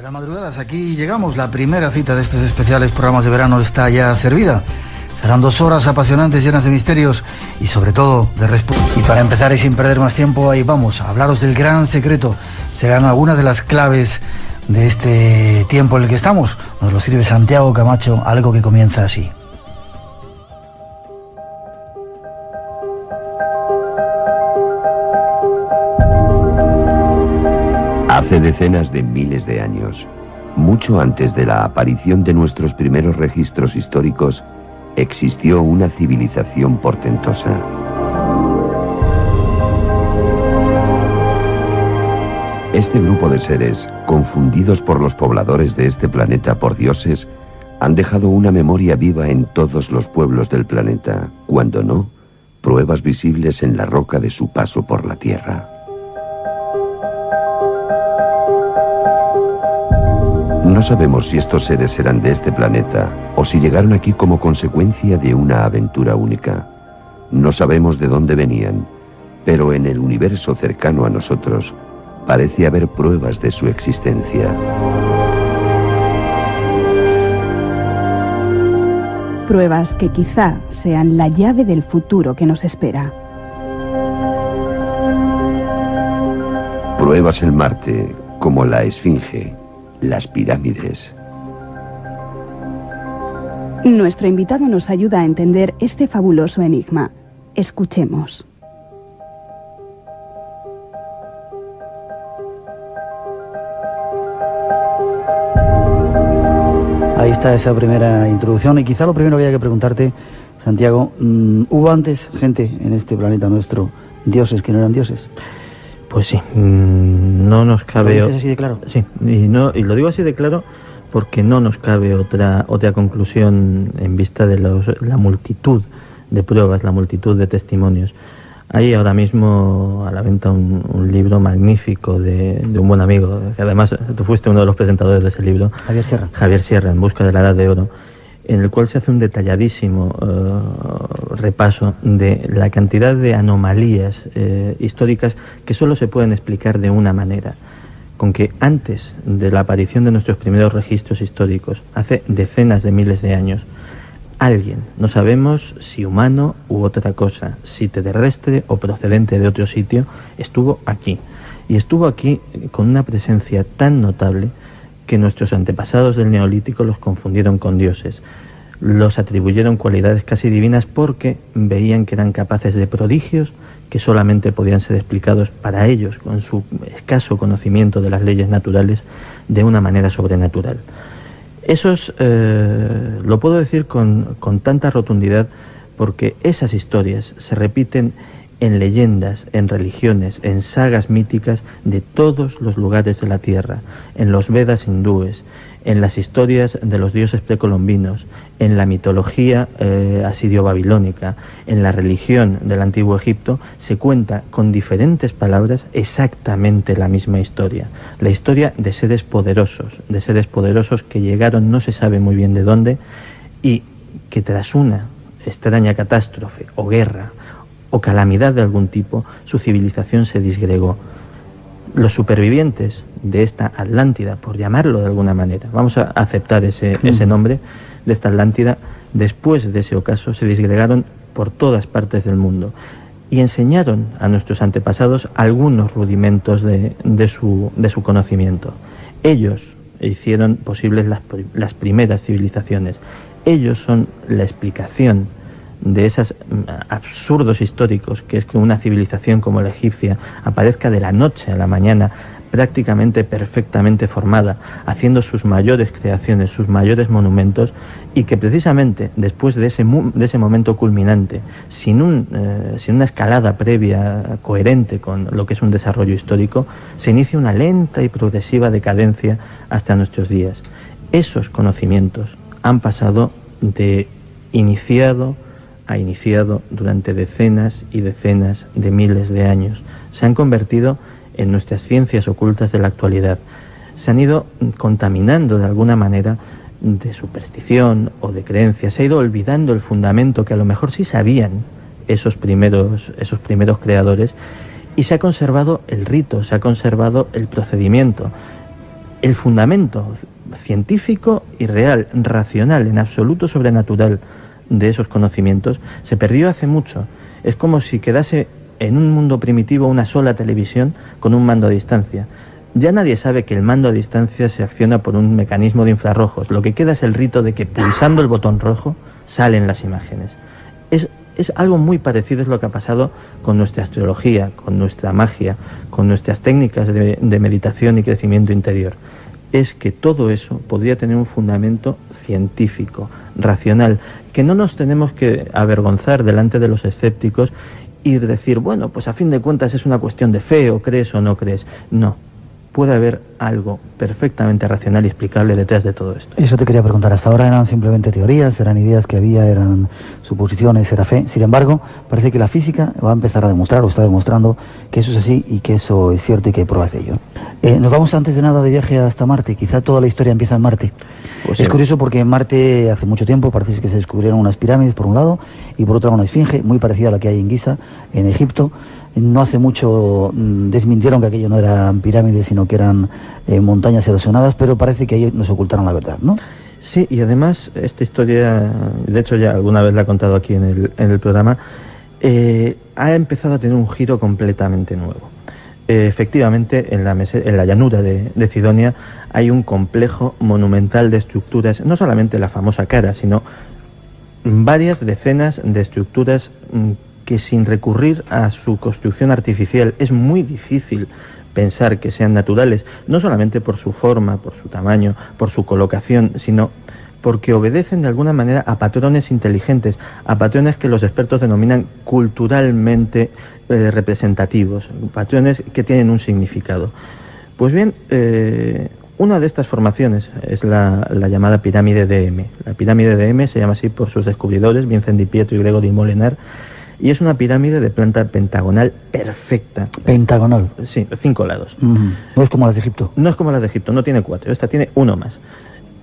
Buenas madrugadas, aquí llegamos. La primera cita de estos especiales programas de verano está ya servida. Serán 2 horas apasionantes, llenas de misterios y sobre todo de respuestas. Y para empezar y sin perder más tiempo, ahí vamos a hablaros del gran secreto. Serán algunas de las claves de este tiempo en el que estamos. Nos lo sirve Santiago Camacho, algo que comienza así. Hace decenas de miles de años, mucho antes de la aparición de nuestros primeros registros históricos, existió una civilización portentosa. Este grupo de seres, confundidos por los pobladores de este planeta por dioses, han dejado una memoria viva en todos los pueblos del planeta, cuando no, pruebas visibles en la roca de su paso por la Tierra. No sabemos si estos seres eran de este planeta o si llegaron aquí como consecuencia de una aventura única. No sabemos de dónde venían, pero en el universo cercano a nosotros parece haber pruebas de su existencia. Pruebas que quizá sean la llave del futuro que nos espera. Pruebas en Marte, como la Esfinge, las pirámides. Nuestro invitado nos ayuda a entender este fabuloso enigma. Escuchemos. Ahí está esa primera introducción y quizá lo primero que haya que preguntarte, Santiago, ¿hubo antes gente en este planeta nuestro, dioses que no eran dioses? Pues sí, no nos cabe... ¿Lo dices así de claro? Sí, y lo digo así de claro porque no nos cabe otra conclusión en vista de la multitud de pruebas, la multitud de testimonios. Hay ahora mismo a la venta un libro magnífico de un buen amigo, que además tú fuiste uno de los presentadores de ese libro. Javier Sierra, En busca de la Edad de Oro, en el cual se hace un detalladísimo repaso de la cantidad de anomalías históricas que solo se pueden explicar de una manera, con que antes de la aparición de nuestros primeros registros históricos, hace decenas de miles de años, alguien, no sabemos si humano u otra cosa, si terrestre o procedente de otro sitio, estuvo aquí. Y estuvo aquí con una presencia tan notable que nuestros antepasados del Neolítico los confundieron con dioses. Los atribuyeron cualidades casi divinas porque veían que eran capaces de prodigios que solamente podían ser explicados para ellos, con su escaso conocimiento de las leyes naturales, de una manera sobrenatural. Esos, lo puedo decir con tanta rotundidad porque esas historias se repiten en leyendas, en religiones, en sagas míticas de todos los lugares de la Tierra, en los Vedas hindúes, en las historias de los dioses precolombinos, en la mitología asirio-babilónica, en la religión del Antiguo Egipto, se cuenta con diferentes palabras exactamente la misma historia. La historia de seres poderosos que llegaron no se sabe muy bien de dónde y que tras una extraña catástrofe o guerra o calamidad de algún tipo, su civilización se disgregó. Los supervivientes de esta Atlántida, por llamarlo de alguna manera, vamos a aceptar ese nombre, de esta Atlántida, después de ese ocaso se disgregaron por todas partes del mundo y enseñaron a nuestros antepasados algunos rudimentos de su conocimiento. Ellos hicieron posibles las primeras civilizaciones. Ellos son la explicación de esos absurdos históricos, que es que una civilización como la egipcia aparezca de la noche a la mañana prácticamente perfectamente formada, haciendo sus mayores creaciones, sus mayores monumentos, y que precisamente después de ese momento culminante, sin una escalada previa coherente con lo que es un desarrollo histórico, se inicia una lenta y progresiva decadencia hasta nuestros días. Esos conocimientos han pasado de iniciado a iniciado durante decenas y decenas de miles de años. Se han convertido en nuestras ciencias ocultas de la actualidad. Se han ido contaminando de alguna manera de superstición o de creencia. Se ha ido olvidando el fundamento que a lo mejor sí sabían esos primeros creadores, y se ha conservado el rito, se ha conservado el procedimiento. el fundamento científico y real, racional, en absoluto sobrenatural de esos conocimientos, se perdió hace mucho. Es como si quedase en un mundo primitivo una sola televisión con un mando a distancia. Ya nadie sabe que el mando a distancia se acciona por un mecanismo de infrarrojos. Lo que queda es el rito de que pulsando el botón rojo salen las imágenes. Es algo muy parecido, es lo que ha pasado con nuestra astrología, con nuestra magia, con nuestras técnicas de meditación y crecimiento interior. Es que todo eso podría tener un fundamento científico, racional, que no nos tenemos que avergonzar delante de los escépticos y decir, bueno, pues a fin de cuentas es una cuestión de fe, o crees o no crees. No. Puede haber algo perfectamente racional y explicable detrás de todo esto. Eso te quería preguntar. Hasta ahora eran simplemente teorías, eran ideas que había, eran suposiciones, era fe. Sin embargo, parece que la física va a empezar a demostrar, o está demostrando, que eso es así y que eso es cierto y que hay pruebas de ello. Nos vamos antes de nada de viaje hasta Marte. Quizá toda la historia empieza en Marte. Pues es curioso porque en Marte hace mucho tiempo parece que se descubrieron unas pirámides por un lado y por otro una esfinge muy parecida a la que hay en Giza, en Egipto. No hace mucho desmintieron que aquello no eran pirámides, sino que eran montañas erosionadas, pero parece que ahí nos ocultaron la verdad, ¿no? Sí, y además esta historia, de hecho ya alguna vez la he contado aquí en el programa, ha empezado a tener un giro completamente nuevo. Efectivamente, en la llanura de Cidonia hay un complejo monumental de estructuras, no solamente la famosa cara, sino varias decenas de estructuras que sin recurrir a su construcción artificial es muy difícil pensar que sean naturales, no solamente por su forma, por su tamaño, por su colocación, sino porque obedecen de alguna manera a patrones inteligentes, a patrones que los expertos denominan culturalmente representativos, patrones que tienen un significado. Pues bien, una de estas formaciones es la llamada pirámide de M. La pirámide de M se llama así por sus descubridores, Vincent di Pietro y Gregory Molenaar, y es una pirámide de planta pentagonal perfecta. ¿Pentagonal? Sí, 5 lados. No es como las de Egipto. No es como las de Egipto, no tiene 4, esta tiene 1 más.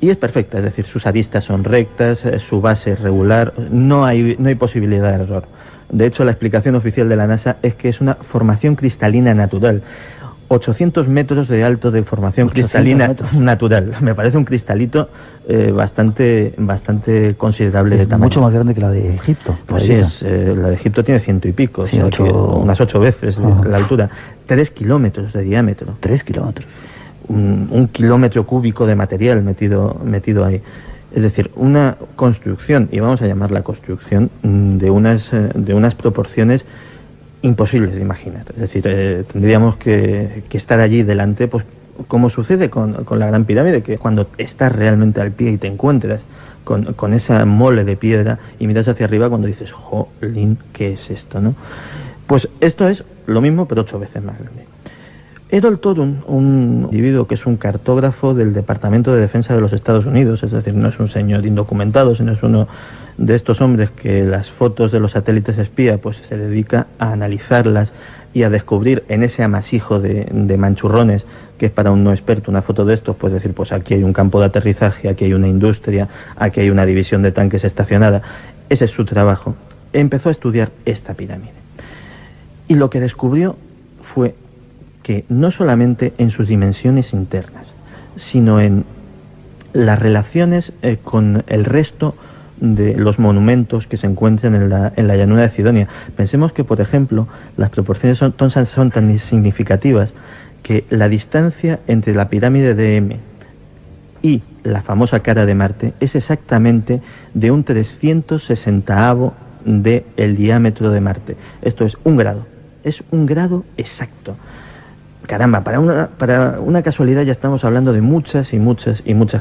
Y es perfecta, es decir, sus aristas son rectas, su base es regular, no hay posibilidad de error. De hecho, la explicación oficial de la NASA es que es una formación cristalina natural. 800 metros de alto de formación cristalina natural. Me parece un cristalito bastante considerable de tamaño. Mucho más grande que la de Egipto. Pues sí, la de Egipto tiene 100 y pico, sí, o sea, unas 8 veces la altura. 3 kilómetros de diámetro. 3 kilómetros. Un kilómetro cúbico de material metido ahí. Es decir, una construcción, y vamos a llamarla construcción, de unas proporciones imposibles de imaginar. Es decir, tendríamos que estar allí delante, pues como sucede con la Gran Pirámide, que cuando estás realmente al pie y te encuentras con esa mole de piedra y miras hacia arriba cuando dices, jolín, ¿qué es esto, no? Pues esto es lo mismo, pero 8 veces más grande. Errol Torun, un individuo que es un cartógrafo del Departamento de Defensa de los Estados Unidos, es decir, no es un señor indocumentado, sino es uno de estos hombres que las fotos de los satélites espía pues se dedica a analizarlas y a descubrir en ese amasijo de manchurrones, que es para un no experto una foto de estos, pues decir, pues aquí hay un campo de aterrizaje, aquí hay una industria, aquí hay una división de tanques estacionada. Ese es su trabajo. Empezó a estudiar esta pirámide. Y lo que descubrió fue que no solamente en sus dimensiones internas, sino en las relaciones con el resto de los monumentos que se encuentran en la llanura de Cidonia. Pensemos que, por ejemplo, las proporciones son tan significativas que la distancia entre la pirámide de M y la famosa cara de Marte es exactamente de un 360avo del diámetro de Marte. Esto es 1 grado. Es 1 grado exacto. Caramba, para una casualidad ya estamos hablando de muchas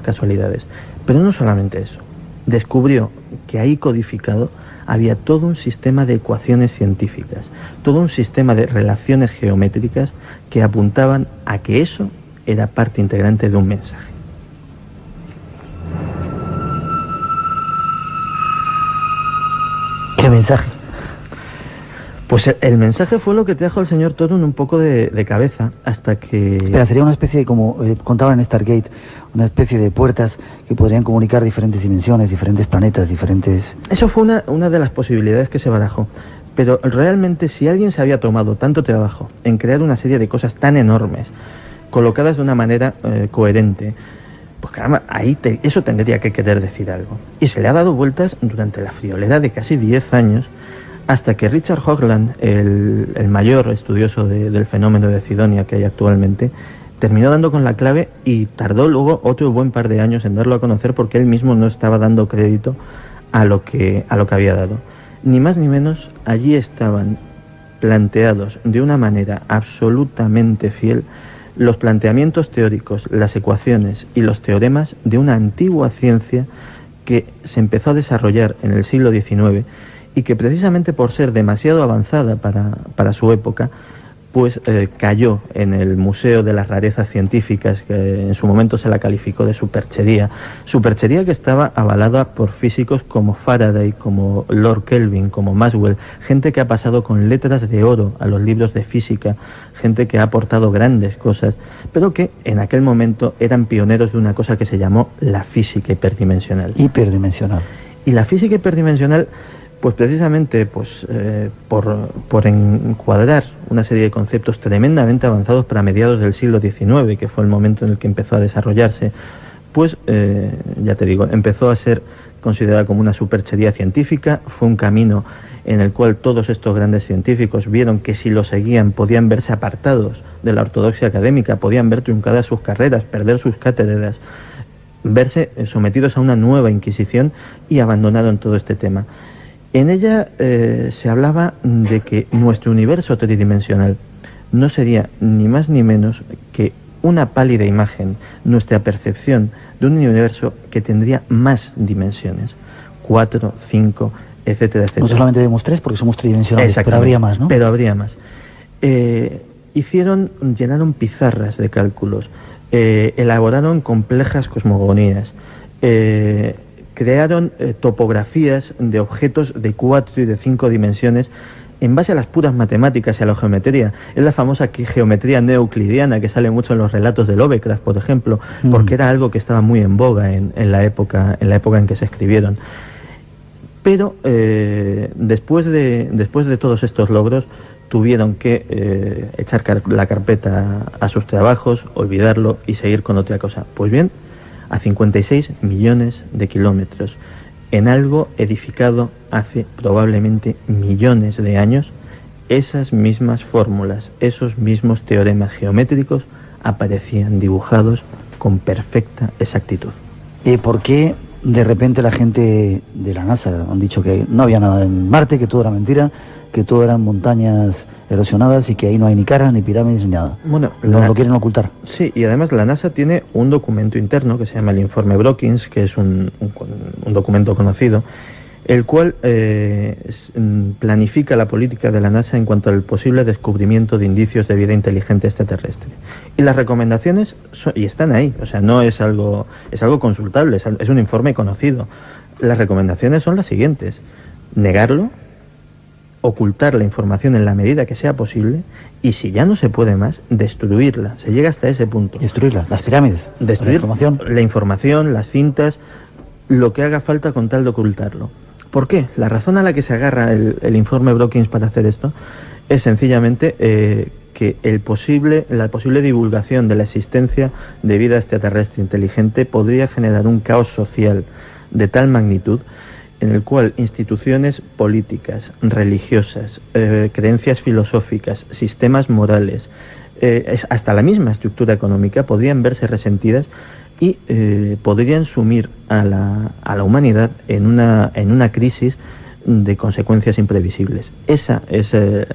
casualidades. Pero no solamente eso. Descubrió que ahí codificado había todo un sistema de ecuaciones científicas, todo un sistema de relaciones geométricas que apuntaban a que eso era parte integrante de un mensaje. ¿Qué mensaje? Pues el mensaje fue lo que trajo al señor Torun un poco de cabeza hasta que... Espera, sería una especie de, como contaban en Stargate, una especie de puertas que podrían comunicar diferentes dimensiones, diferentes planetas, diferentes... Eso fue una de las posibilidades que se barajó. Pero realmente si alguien se había tomado tanto trabajo en crear una serie de cosas tan enormes colocadas de una manera coherente. Pues caramba, eso tendría que querer decir algo. Y se le ha dado vueltas durante la friolera de casi 10 años, hasta que Richard Hoagland, el mayor estudioso del fenómeno de Cydonia que hay actualmente, terminó dando con la clave y tardó luego otro buen par de años en darlo a conocer, porque él mismo no estaba dando crédito a lo que había dado. Ni más ni menos, allí estaban planteados de una manera absolutamente fiel los planteamientos teóricos, las ecuaciones y los teoremas de una antigua ciencia que se empezó a desarrollar en el siglo XIX y que, precisamente por ser demasiado avanzada para su época, pues cayó en el Museo de las Rarezas Científicas, que en su momento se la calificó de superchería que estaba avalada por físicos como Faraday, como Lord Kelvin, como Maxwell, gente que ha pasado con letras de oro a los libros de física, gente que ha aportado grandes cosas, pero que en aquel momento eran pioneros de una cosa que se llamó la física hiperdimensional. Y la física hiperdimensional, pues precisamente por encuadrar una serie de conceptos tremendamente avanzados para mediados del siglo XIX, que fue el momento en el que empezó a desarrollarse, pues ya te digo, empezó a ser considerada como una superchería científica. Fue un camino en el cual todos estos grandes científicos vieron que si lo seguían podían verse apartados de la ortodoxia académica, podían ver truncadas sus carreras, perder sus cátedras, verse sometidos a una nueva inquisición, y abandonaron todo este tema. En ella se hablaba de que nuestro universo tridimensional no sería ni más ni menos que una pálida imagen, nuestra percepción de un universo que tendría más dimensiones, 4, 5, etcétera, etcétera. No solamente vemos 3 porque somos tridimensionales, pero habría más, ¿no? Pero habría más. Llenaron pizarras de cálculos, elaboraron complejas cosmogonías, crearon topografías de objetos de 4 y de 5 dimensiones en base a las puras matemáticas y a la geometría. Es la famosa geometría neoeuclidiana que sale mucho en los relatos de Lovecraft, por ejemplo, porque era algo que estaba muy en boga en la época en que se escribieron. Pero después de todos estos logros, tuvieron que echar la carpeta a sus trabajos, olvidarlo y seguir con otra cosa. Pues bien, a 56 millones de kilómetros, en algo edificado hace probablemente millones de años, esas mismas fórmulas, esos mismos teoremas geométricos aparecían dibujados con perfecta exactitud. ¿Y por qué de repente la gente de la NASA han dicho que no había nada en Marte, que todo era mentira, que todo eran montañas erosionadas y que ahí no hay ni caras, ni pirámides, ni nada? Bueno, lo quieren ocultar. Sí, y además la NASA tiene un documento interno que se llama el Informe Brookings, que es un documento conocido, el cual planifica la política de la NASA en cuanto al posible descubrimiento de indicios de vida inteligente extraterrestre. Y las recomendaciones están ahí, o sea, no es algo consultable, es un informe conocido. Las recomendaciones son las siguientes: negarlo, ocultar la información en la medida que sea posible, y si ya no se puede más, destruirla. Se llega hasta ese punto. Destruirla, las pirámides, destruir la información, las cintas, lo que haga falta con tal de ocultarlo. ¿Por qué? La razón a la que se agarra el informe Brookings para hacer esto es sencillamente que la posible divulgación de la existencia de vida extraterrestre inteligente podría generar un caos social de tal magnitud en el cual instituciones políticas, religiosas, creencias filosóficas, sistemas morales, hasta la misma estructura económica podrían verse resentidas y podrían sumir a la humanidad en una crisis de consecuencias imprevisibles. Esa es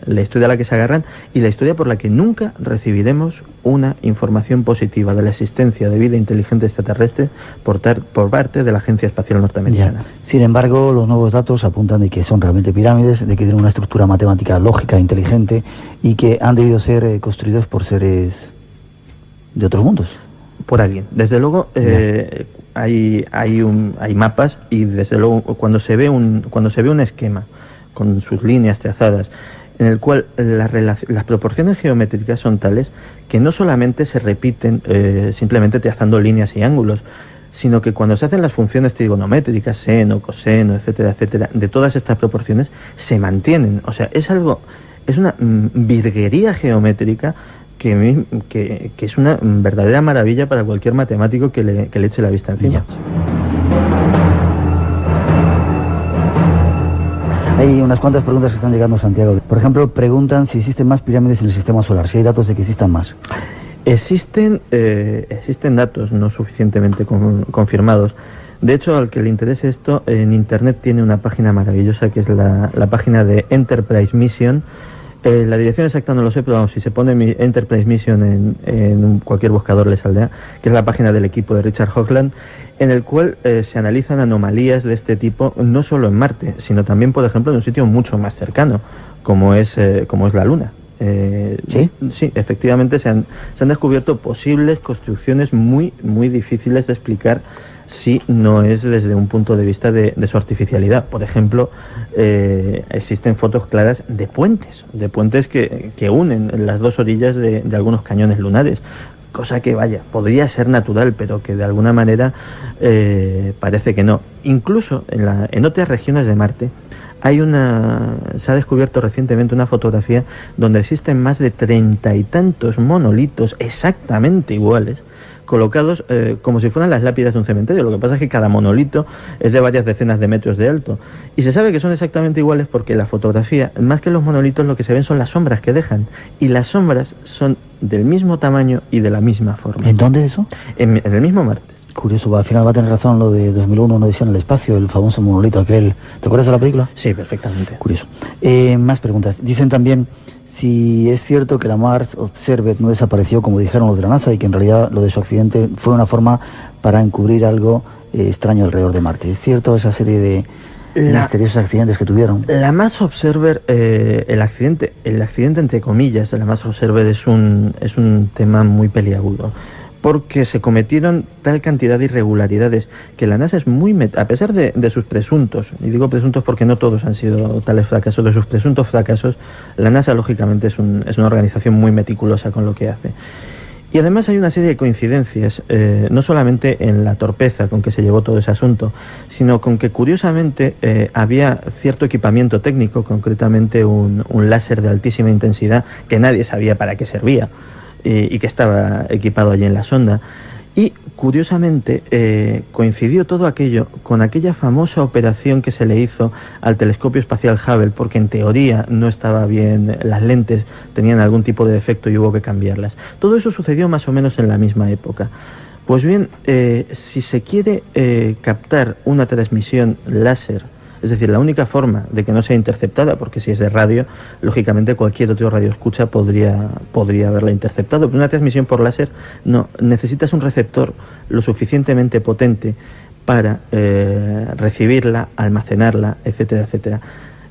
la historia a la que se agarran, y la historia por la que nunca recibiremos una información positiva de la existencia de vida inteligente extraterrestre por parte de la Agencia Espacial Norteamericana. Ya. Sin embargo, los nuevos datos apuntan de que son realmente pirámides, de que tienen una estructura matemática lógica, inteligente, y que han debido ser construidos por seres de otros mundos. Por alguien. Desde luego hay mapas, y desde luego cuando se ve un esquema con sus líneas trazadas en el cual las proporciones geométricas son tales que no solamente se repiten simplemente trazando líneas y ángulos, sino que cuando se hacen las funciones trigonométricas, seno, coseno, etcétera, etcétera, de todas estas proporciones se mantienen. O sea, es una virguería geométrica que es una verdadera maravilla para cualquier matemático que le eche la vista encima. Ya. Hay unas cuantas preguntas que están llegando, Santiago. Por ejemplo, preguntan si existen más pirámides en el sistema solar, si hay datos de que existan más. Existen datos no suficientemente confirmados. De hecho, al que le interese esto, en Internet tiene una página maravillosa que es la página de Enterprise Mission. La dirección exacta no lo sé, pero vamos, si se pone Enterprise Mission en cualquier buscador le saldrá, que es la página del equipo de Richard Hoagland, en el cual se analizan anomalías de este tipo, no solo en Marte, sino también, por ejemplo, en un sitio mucho más cercano, como es la Luna. ¿Sí? Sí, efectivamente se han descubierto posibles construcciones muy, muy difíciles de explicar si no es desde un punto de vista de su artificialidad. Por ejemplo, existen fotos claras de puentes que unen las dos orillas de algunos cañones lunares, cosa que, vaya, podría ser natural, pero que de alguna manera parece que no. Incluso en otras regiones de Marte se ha descubierto recientemente una fotografía donde existen más de 30 y tantos monolitos exactamente iguales, colocados como si fueran las lápidas de un cementerio. Lo que pasa es que cada monolito es de varias decenas de metros de alto. Y se sabe que son exactamente iguales porque la fotografía, más que los monolitos, lo que se ven son las sombras que dejan. Y las sombras son del mismo tamaño y de la misma forma. ¿En dónde eso? En el mismo Marte. Curioso, al final va a tener razón lo de 2001, una odisea en el espacio, el famoso monolito aquel. ¿Te acuerdas de la película? Sí, perfectamente. Curioso. Más preguntas. Dicen también si es cierto que la Mars Observer no desapareció como dijeron los de la NASA y que en realidad lo de su accidente fue una forma para encubrir algo extraño alrededor de Marte. ¿Es cierto esa serie de misteriosos accidentes que tuvieron? La Mars Observer, el accidente entre comillas de la Mars Observer es un tema muy peliagudo, porque se cometieron tal cantidad de irregularidades que la NASA es a pesar de sus presuntos, y digo presuntos porque no todos han sido tales fracasos, de sus presuntos fracasos, la NASA lógicamente es una organización muy meticulosa con lo que hace. Y además hay una serie de coincidencias, no solamente en la torpeza con que se llevó todo ese asunto, sino con que curiosamente había cierto equipamiento técnico, concretamente un láser de altísima intensidad que nadie sabía para qué servía, y que estaba equipado allí en la sonda. Y curiosamente coincidió todo aquello con aquella famosa operación que se le hizo al telescopio espacial Hubble, porque en teoría no estaba bien, las lentes tenían algún tipo de defecto y hubo que cambiarlas. Todo eso sucedió más o menos en la misma época. Pues bien, si se quiere captar una transmisión láser, es decir, la única forma de que no sea interceptada, porque si es de radio, lógicamente cualquier otro radioescucha podría haberla interceptado, pero una transmisión por láser no, necesitas un receptor lo suficientemente potente para recibirla, almacenarla, etcétera, etcétera.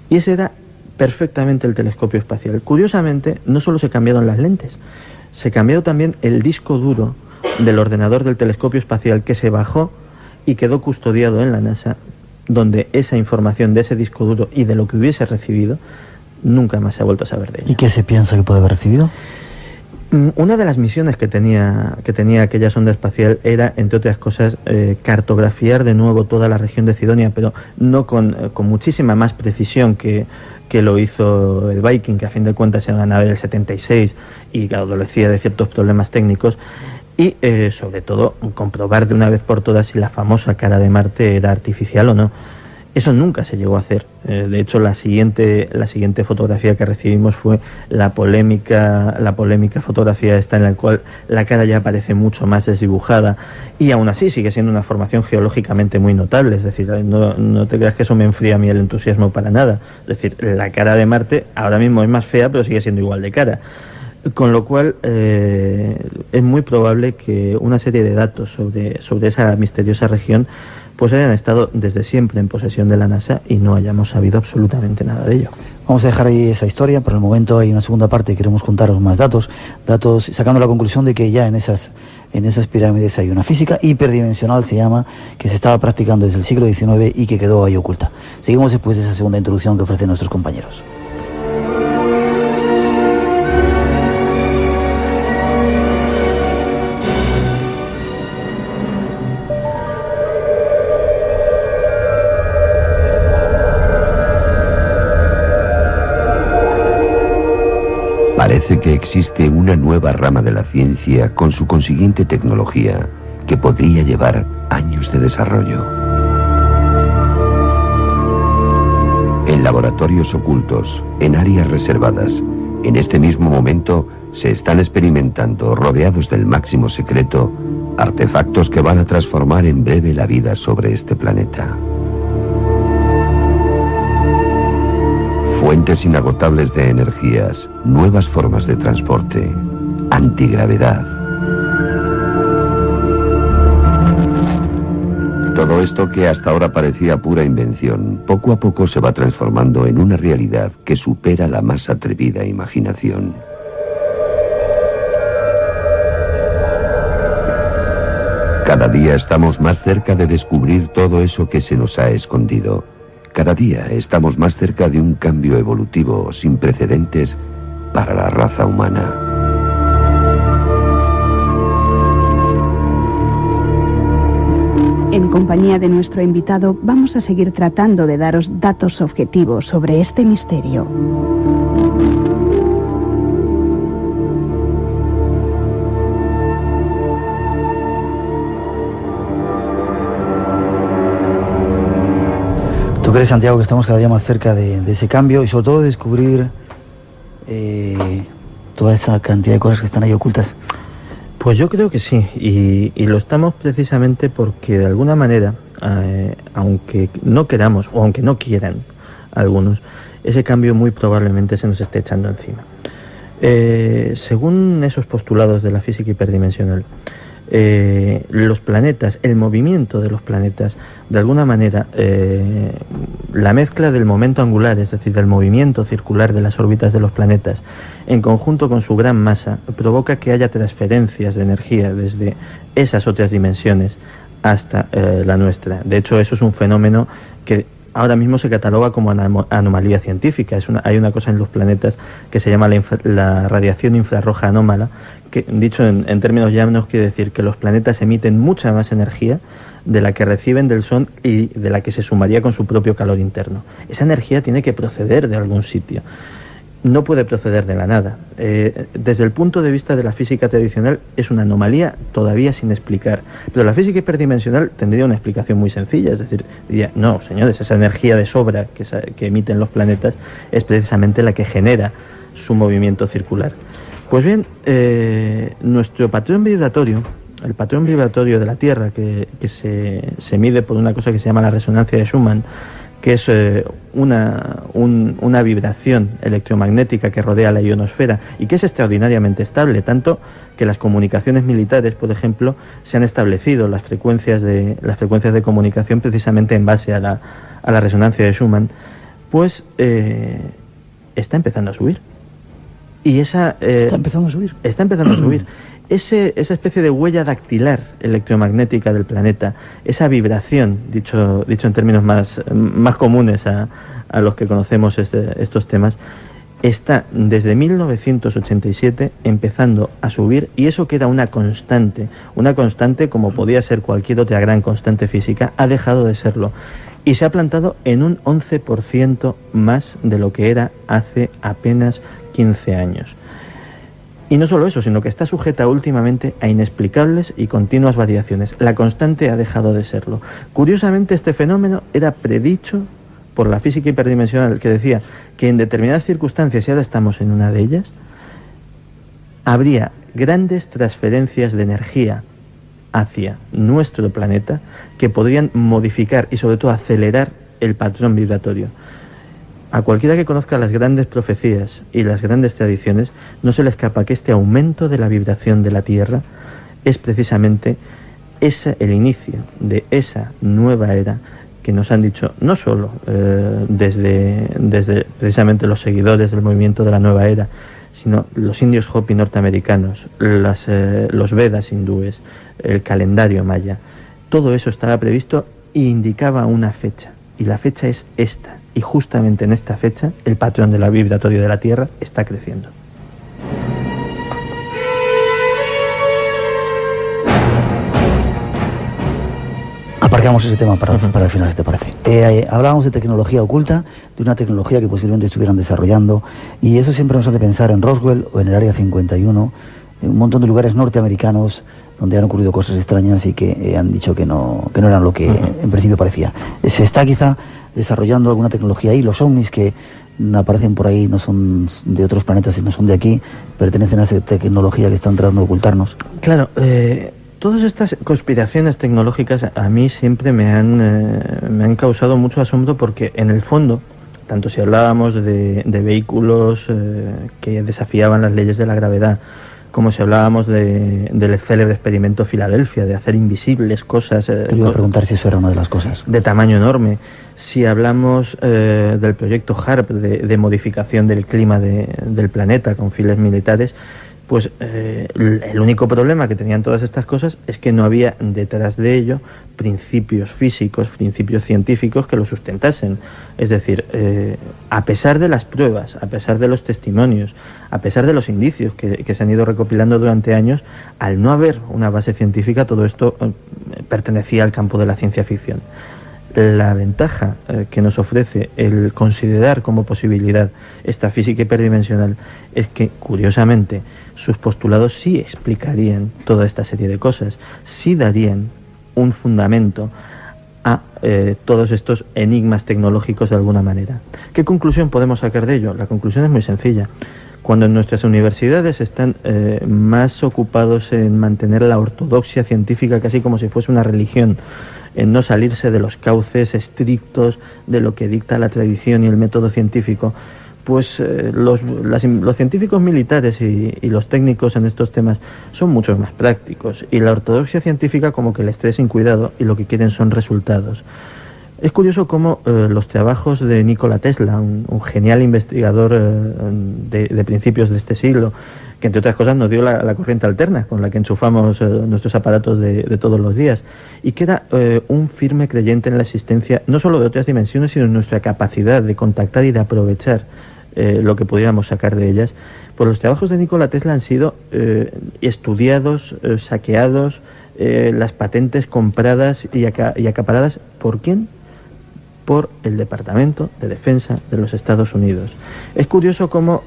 Y ese era perfectamente el telescopio espacial. Curiosamente, no solo se cambiaron las lentes, se cambió también el disco duro del ordenador del telescopio espacial, que se bajó y quedó custodiado en la NASA, donde esa información de ese disco duro y de lo que hubiese recibido nunca más se ha vuelto a saber de ella. ¿Y qué se piensa que puede haber recibido? Una de las misiones que tenía aquella sonda espacial era, entre otras cosas, cartografiar de nuevo toda la región de Cidonia, pero no con muchísima más precisión que lo hizo el Viking, que a fin de cuentas era una nave del 76 y que adolecía de ciertos problemas técnicos, y sobre todo comprobar de una vez por todas si la famosa cara de Marte era artificial o no. Eso nunca se llegó a hacer. De hecho, la siguiente fotografía que recibimos fue la polémica fotografía esta, en la cual la cara ya aparece mucho más desdibujada, y aún así sigue siendo una formación geológicamente muy notable. Es decir, no te creas que eso me enfría a mí el entusiasmo para nada. Es decir, la cara de Marte ahora mismo es más fea, pero sigue siendo igual de cara. Con lo cual es muy probable que una serie de datos sobre esa misteriosa región pues hayan estado desde siempre en posesión de la NASA y no hayamos sabido absolutamente nada de ello. Vamos a dejar ahí esa historia. Por el momento hay una segunda parte, queremos contaros más datos sacando la conclusión de que ya en esas pirámides hay una física hiperdimensional, se llama, que se estaba practicando desde el siglo XIX y que quedó ahí oculta. Seguimos después de esa segunda introducción que ofrecen nuestros compañeros. parece que existe una nueva rama de la ciencia con su consiguiente tecnología que podría llevar años de desarrollo. En laboratorios ocultos, en áreas reservadas, en este mismo momento se están experimentando, rodeados del máximo secreto, artefactos que van a transformar en breve la vida sobre este planeta. Fuentes inagotables de energías, nuevas formas de transporte, antigravedad. Todo esto que hasta ahora parecía pura invención, poco a poco se va transformando en una realidad que supera la más atrevida imaginación. Cada día estamos más cerca de descubrir todo eso que se nos ha escondido. Cada día estamos más cerca de un cambio evolutivo sin precedentes para la raza humana. En compañía de nuestro invitado, vamos a seguir tratando de daros datos objetivos sobre este misterio. ¿Tú crees, Santiago, que estamos cada día más cerca de ese cambio y sobre todo de descubrir toda esa cantidad de cosas que están ahí ocultas? Pues yo creo que sí, y lo estamos precisamente porque de alguna manera, aunque no queramos o aunque no quieran algunos, ese cambio muy probablemente se nos esté echando encima. Según esos postulados de la física hiperdimensional, los planetas, el movimiento de los planetas, de alguna manera, la mezcla del momento angular, es decir, del movimiento circular de las órbitas de los planetas, en conjunto con su gran masa, provoca que haya transferencias de energía desde esas otras dimensiones hasta la nuestra. De hecho, eso es un fenómeno que ahora mismo se cataloga como anomalía científica. Hay una cosa en los planetas que se llama la radiación infrarroja anómala, que, dicho en términos llanos, quiere decir que los planetas emiten mucha más energía de la que reciben del Sol y de la que se sumaría con su propio calor interno. Esa energía tiene que proceder de algún sitio. No puede proceder de la nada. Desde el punto de vista de la física tradicional es una anomalía todavía sin explicar. Pero la física hiperdimensional tendría una explicación muy sencilla. Es decir, diría, no, señores, esa energía de sobra que emiten los planetas es precisamente la que genera su movimiento circular. Pues bien, nuestro patrón vibratorio, el patrón vibratorio de la Tierra, que se mide por una cosa que se llama la resonancia de Schumann, que es una vibración electromagnética que rodea la ionosfera y que es extraordinariamente estable, tanto que las comunicaciones militares, por ejemplo, se han establecido las frecuencias de comunicación precisamente en base a la resonancia de Schumann, pues está empezando a subir. Y está empezando a subir. Está empezando a subir. Esa especie de huella dactilar electromagnética del planeta, esa vibración, dicho en términos más comunes a los que conocemos estos temas, está desde 1987 empezando a subir, y eso que era una constante como podía ser cualquier otra gran constante física, ha dejado de serlo. Y se ha plantado en un 11% más de lo que era hace apenas 15 años. Y no solo eso, sino que está sujeta últimamente a inexplicables y continuas variaciones. La constante ha dejado de serlo. Curiosamente, este fenómeno era predicho por la física hiperdimensional, que decía que en determinadas circunstancias, y ahora estamos en una de ellas, habría grandes transferencias de energía hacia nuestro planeta que podrían modificar y sobre todo acelerar el patrón vibratorio. A cualquiera que conozca las grandes profecías y las grandes tradiciones, no se le escapa que este aumento de la vibración de la Tierra es precisamente el inicio de esa nueva era que nos han dicho no solo desde precisamente los seguidores del movimiento de la nueva era, sino los indios Hopi norteamericanos, los Vedas hindúes, el calendario maya. Todo eso estaba previsto e indicaba una fecha, y la fecha es esta. Y justamente en esta fecha el patrón de la vibratorio de la Tierra está creciendo. A Aparcamos ese tema para el final, si te parece. Hablábamos de tecnología oculta, de una tecnología que posiblemente estuvieran desarrollando, y eso siempre nos hace pensar en Roswell o en el Área 51, en un montón de lugares norteamericanos donde han ocurrido cosas extrañas y que han dicho que no eran lo que en principio parecía. Se está quizá desarrollando alguna tecnología ahí. Los ovnis que aparecen por ahí no son de otros planetas y no son de aquí, pertenecen a esa tecnología que están tratando de ocultarnos. Claro, todas estas conspiraciones tecnológicas a mí siempre me han causado mucho asombro, porque en el fondo, tanto si hablábamos de vehículos que desafiaban las leyes de la gravedad, como si hablábamos del célebre experimento Filadelfia, de hacer invisibles cosas... Te iba a preguntar si eso era una de las cosas. De tamaño enorme. Si hablamos del proyecto HARP, de modificación del clima del planeta con fines militares, pues el único problema que tenían todas estas cosas es que no había detrás de ello principios físicos, principios científicos que lo sustentasen. Es decir, a pesar de las pruebas, a pesar de los testimonios, a pesar de los indicios que se han ido recopilando durante años, al no haber una base científica, todo esto pertenecía al campo de la ciencia ficción. La ventaja que nos ofrece el considerar como posibilidad esta física hiperdimensional es que, curiosamente, sus postulados sí explicarían toda esta serie de cosas, sí darían un fundamento a todos estos enigmas tecnológicos de alguna manera. ¿Qué conclusión podemos sacar de ello? La conclusión es muy sencilla. Cuando en nuestras universidades están más ocupados en mantener la ortodoxia científica casi como si fuese una religión, en no salirse de los cauces estrictos de lo que dicta la tradición y el método científico, pues los científicos militares y los técnicos en estos temas son mucho más prácticos, y la ortodoxia científica como que les trae sin cuidado y lo que quieren son resultados. Es curioso cómo los trabajos de Nikola Tesla, un genial investigador de principios de este siglo, que entre otras cosas nos dio la corriente alterna con la que enchufamos nuestros aparatos de todos los días, y que era un firme creyente en la existencia no solo de otras dimensiones, sino en nuestra capacidad de contactar y de aprovechar lo que pudiéramos sacar de ellas. Pues los trabajos de Nikola Tesla han sido estudiados, saqueados, las patentes compradas y acaparadas. ¿Por quién? Por el Departamento de Defensa de los Estados Unidos. Es curioso cómo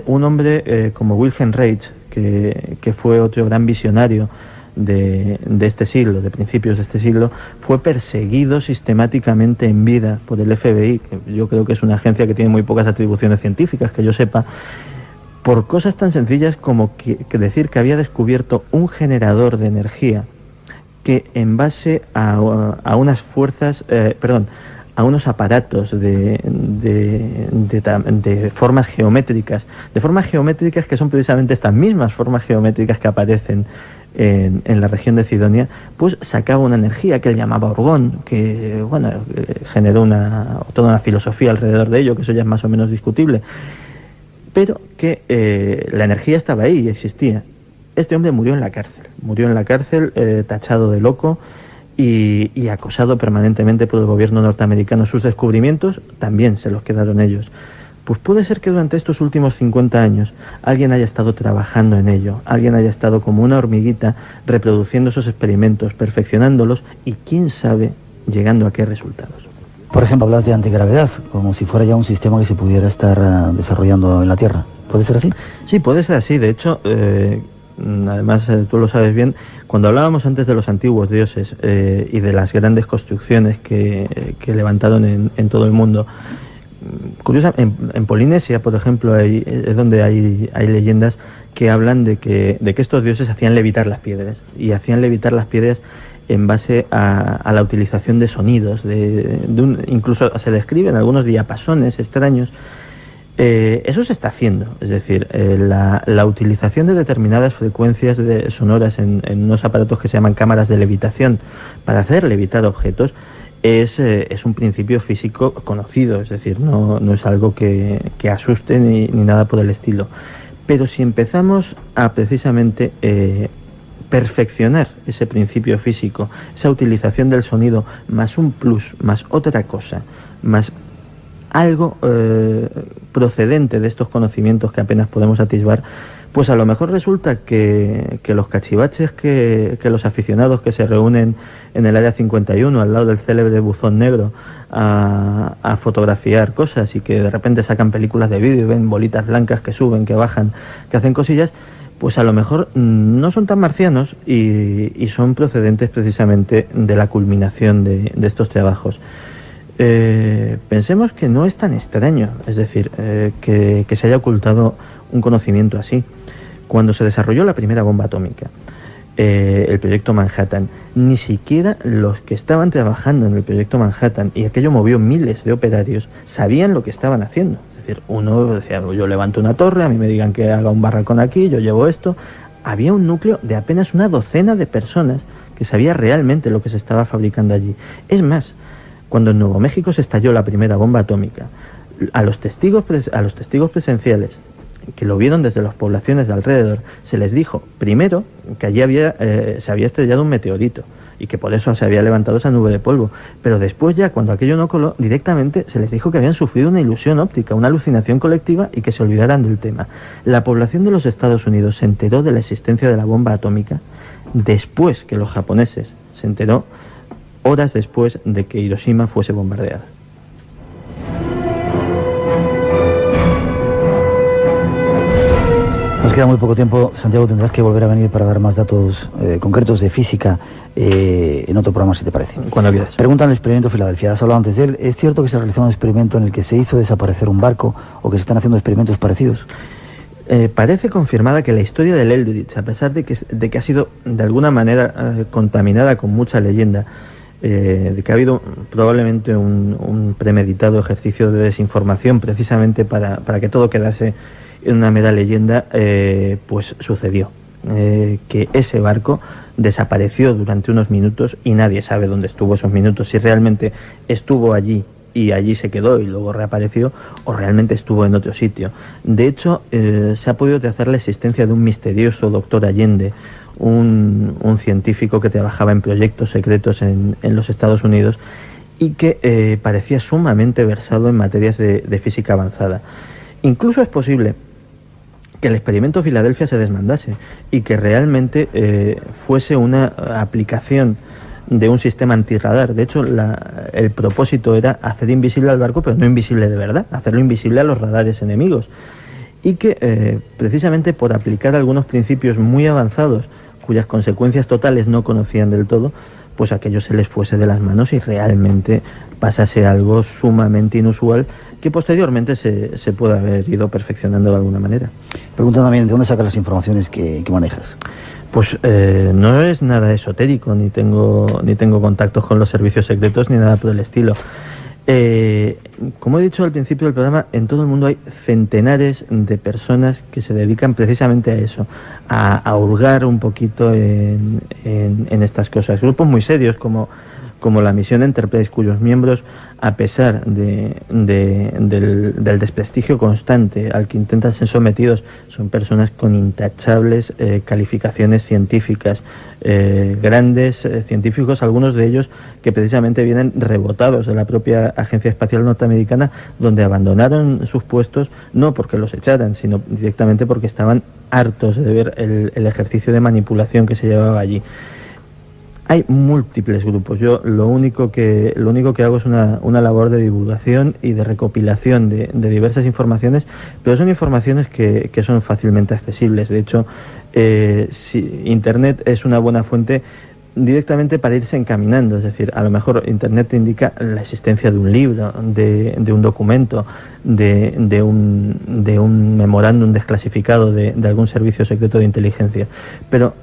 un hombre como Wilhelm Reich, que fue otro gran visionario de este siglo, de principios de este siglo, fue perseguido sistemáticamente en vida por el FBI, que yo creo que es una agencia que tiene muy pocas atribuciones científicas, que yo sepa, por cosas tan sencillas como que decir que había descubierto un generador de energía que, en base a unas fuerzas, a unos aparatos de formas geométricas, que son precisamente estas mismas formas geométricas que aparecen en la región de Cidonia, pues sacaba una energía que él llamaba orgón, que generó toda una filosofía alrededor de ello, que eso ya es más o menos discutible, pero que la energía estaba ahí y existía. Este hombre murió en la cárcel, tachado de loco, y acosado permanentemente por el gobierno norteamericano. Sus descubrimientos también se los quedaron ellos. Pues puede ser que durante estos últimos 50 años alguien haya estado trabajando en ello, alguien haya estado como una hormiguita reproduciendo esos experimentos, perfeccionándolos y, quién sabe, llegando a qué resultados. Por ejemplo, hablas de antigravedad, como si fuera ya un sistema que se pudiera estar desarrollando en la Tierra. ¿Puede ser así? Sí, puede ser así. De hecho, además tú lo sabes bien, cuando hablábamos antes de los antiguos dioses y de las grandes construcciones que levantaron en todo el mundo, curiosa, en Polinesia, por ejemplo, es donde hay leyendas que hablan de que estos dioses hacían levitar las piedras, y hacían levitar las piedras en base a la utilización de sonidos, incluso se describen algunos diapasones extraños. Eso se está haciendo, es decir, la utilización de determinadas frecuencias sonoras en unos aparatos que se llaman cámaras de levitación para hacer levitar objetos es un principio físico conocido, es decir, no es algo que asuste ni nada por el estilo. Pero si empezamos a precisamente perfeccionar ese principio físico, esa utilización del sonido, más un plus, más otra cosa, más algo procedente de estos conocimientos que apenas podemos atisbar, Pues a lo mejor resulta que los cachivaches que los aficionados que se reúnen en el área 51, al lado del célebre buzón negro, a fotografiar cosas, y que de repente sacan películas de vídeo y ven bolitas blancas que suben, que bajan, que hacen cosillas, pues a lo mejor no son tan marcianos y son procedentes precisamente de la culminación de estos trabajos. Pensemos que no es tan extraño, es decir, que se haya ocultado un conocimiento así. Cuando se desarrolló la primera bomba atómica, el proyecto Manhattan, ni siquiera los que estaban trabajando en el proyecto Manhattan, y aquello movió miles de operarios, sabían lo que estaban haciendo. Es decir, uno decía, yo levanto una torre, a mí me digan que haga un barracón aquí, yo llevo esto. Había un núcleo de apenas una docena de personas que sabía realmente lo que se estaba fabricando allí. Es más, cuando en Nuevo México se estalló la primera bomba atómica, a los testigos presenciales que lo vieron desde las poblaciones de alrededor, se les dijo primero que allí se había estrellado un meteorito y que por eso se había levantado esa nube de polvo, pero después ya, cuando aquello no coló, directamente se les dijo que habían sufrido una ilusión óptica, una alucinación colectiva, y que se olvidaran del tema. La población de los Estados Unidos se enteró de la existencia de la bomba atómica después que los japoneses, se enteró horas después de que Hiroshima fuese bombardeada. Nos queda muy poco tiempo. Santiago, tendrás que volver a venir para dar más datos concretos de física en otro programa, si te parece. Cuando quieras. Pregunta al experimento Filadelfia. Has hablado antes de él. ¿Es cierto que se realizó un experimento en el que se hizo desaparecer un barco, o que se están haciendo experimentos parecidos? Parece confirmada que la historia del Eldridge, a pesar de que ha sido de alguna manera contaminada con mucha leyenda, de que ha habido probablemente un premeditado ejercicio de desinformación precisamente para que todo quedase en una mera leyenda, pues sucedió. Que ese barco desapareció durante unos minutos y nadie sabe dónde estuvo esos minutos, si realmente estuvo allí y allí se quedó y luego reapareció, o realmente estuvo en otro sitio. De hecho, se ha podido trazar la existencia de un misterioso doctor Allende, un científico que trabajaba en proyectos secretos en los Estados Unidos y que parecía sumamente versado en materias de física avanzada. Incluso es posible que el experimento Filadelfia se desmandase y que realmente fuese una aplicación de un sistema antirradar. De hecho, el propósito era hacer invisible al barco, pero no invisible de verdad, hacerlo invisible a los radares enemigos. Y que precisamente por aplicar algunos principios muy avanzados, cuyas consecuencias totales no conocían del todo, pues aquello se les fuese de las manos y realmente pasase algo sumamente inusual, que posteriormente se puede haber ido perfeccionando de alguna manera. Preguntan también, ¿de dónde sacas las informaciones que manejas? Pues no es nada esotérico, ni tengo contactos con los servicios secretos, ni nada por el estilo. Como he dicho al principio del programa, en todo el mundo hay centenares de personas que se dedican precisamente a eso, a hurgar un poquito en estas cosas. Grupos muy serios como la misión Enterprise, cuyos miembros, a pesar del desprestigio constante al que intentan ser sometidos, son personas con intachables calificaciones científicas, grandes científicos, algunos de ellos que precisamente vienen rebotados de la propia Agencia Espacial Norteamericana, donde abandonaron sus puestos no porque los echaran, sino directamente porque estaban hartos de ver el ejercicio de manipulación que se llevaba allí. Hay múltiples grupos. Yo lo único que hago es una labor de divulgación y de recopilación de diversas informaciones, pero son informaciones que son fácilmente accesibles. De hecho, Internet es una buena fuente directamente para irse encaminando. Es decir, a lo mejor Internet te indica la existencia de un libro, de un documento, de un memorándum desclasificado de algún servicio secreto de inteligencia, pero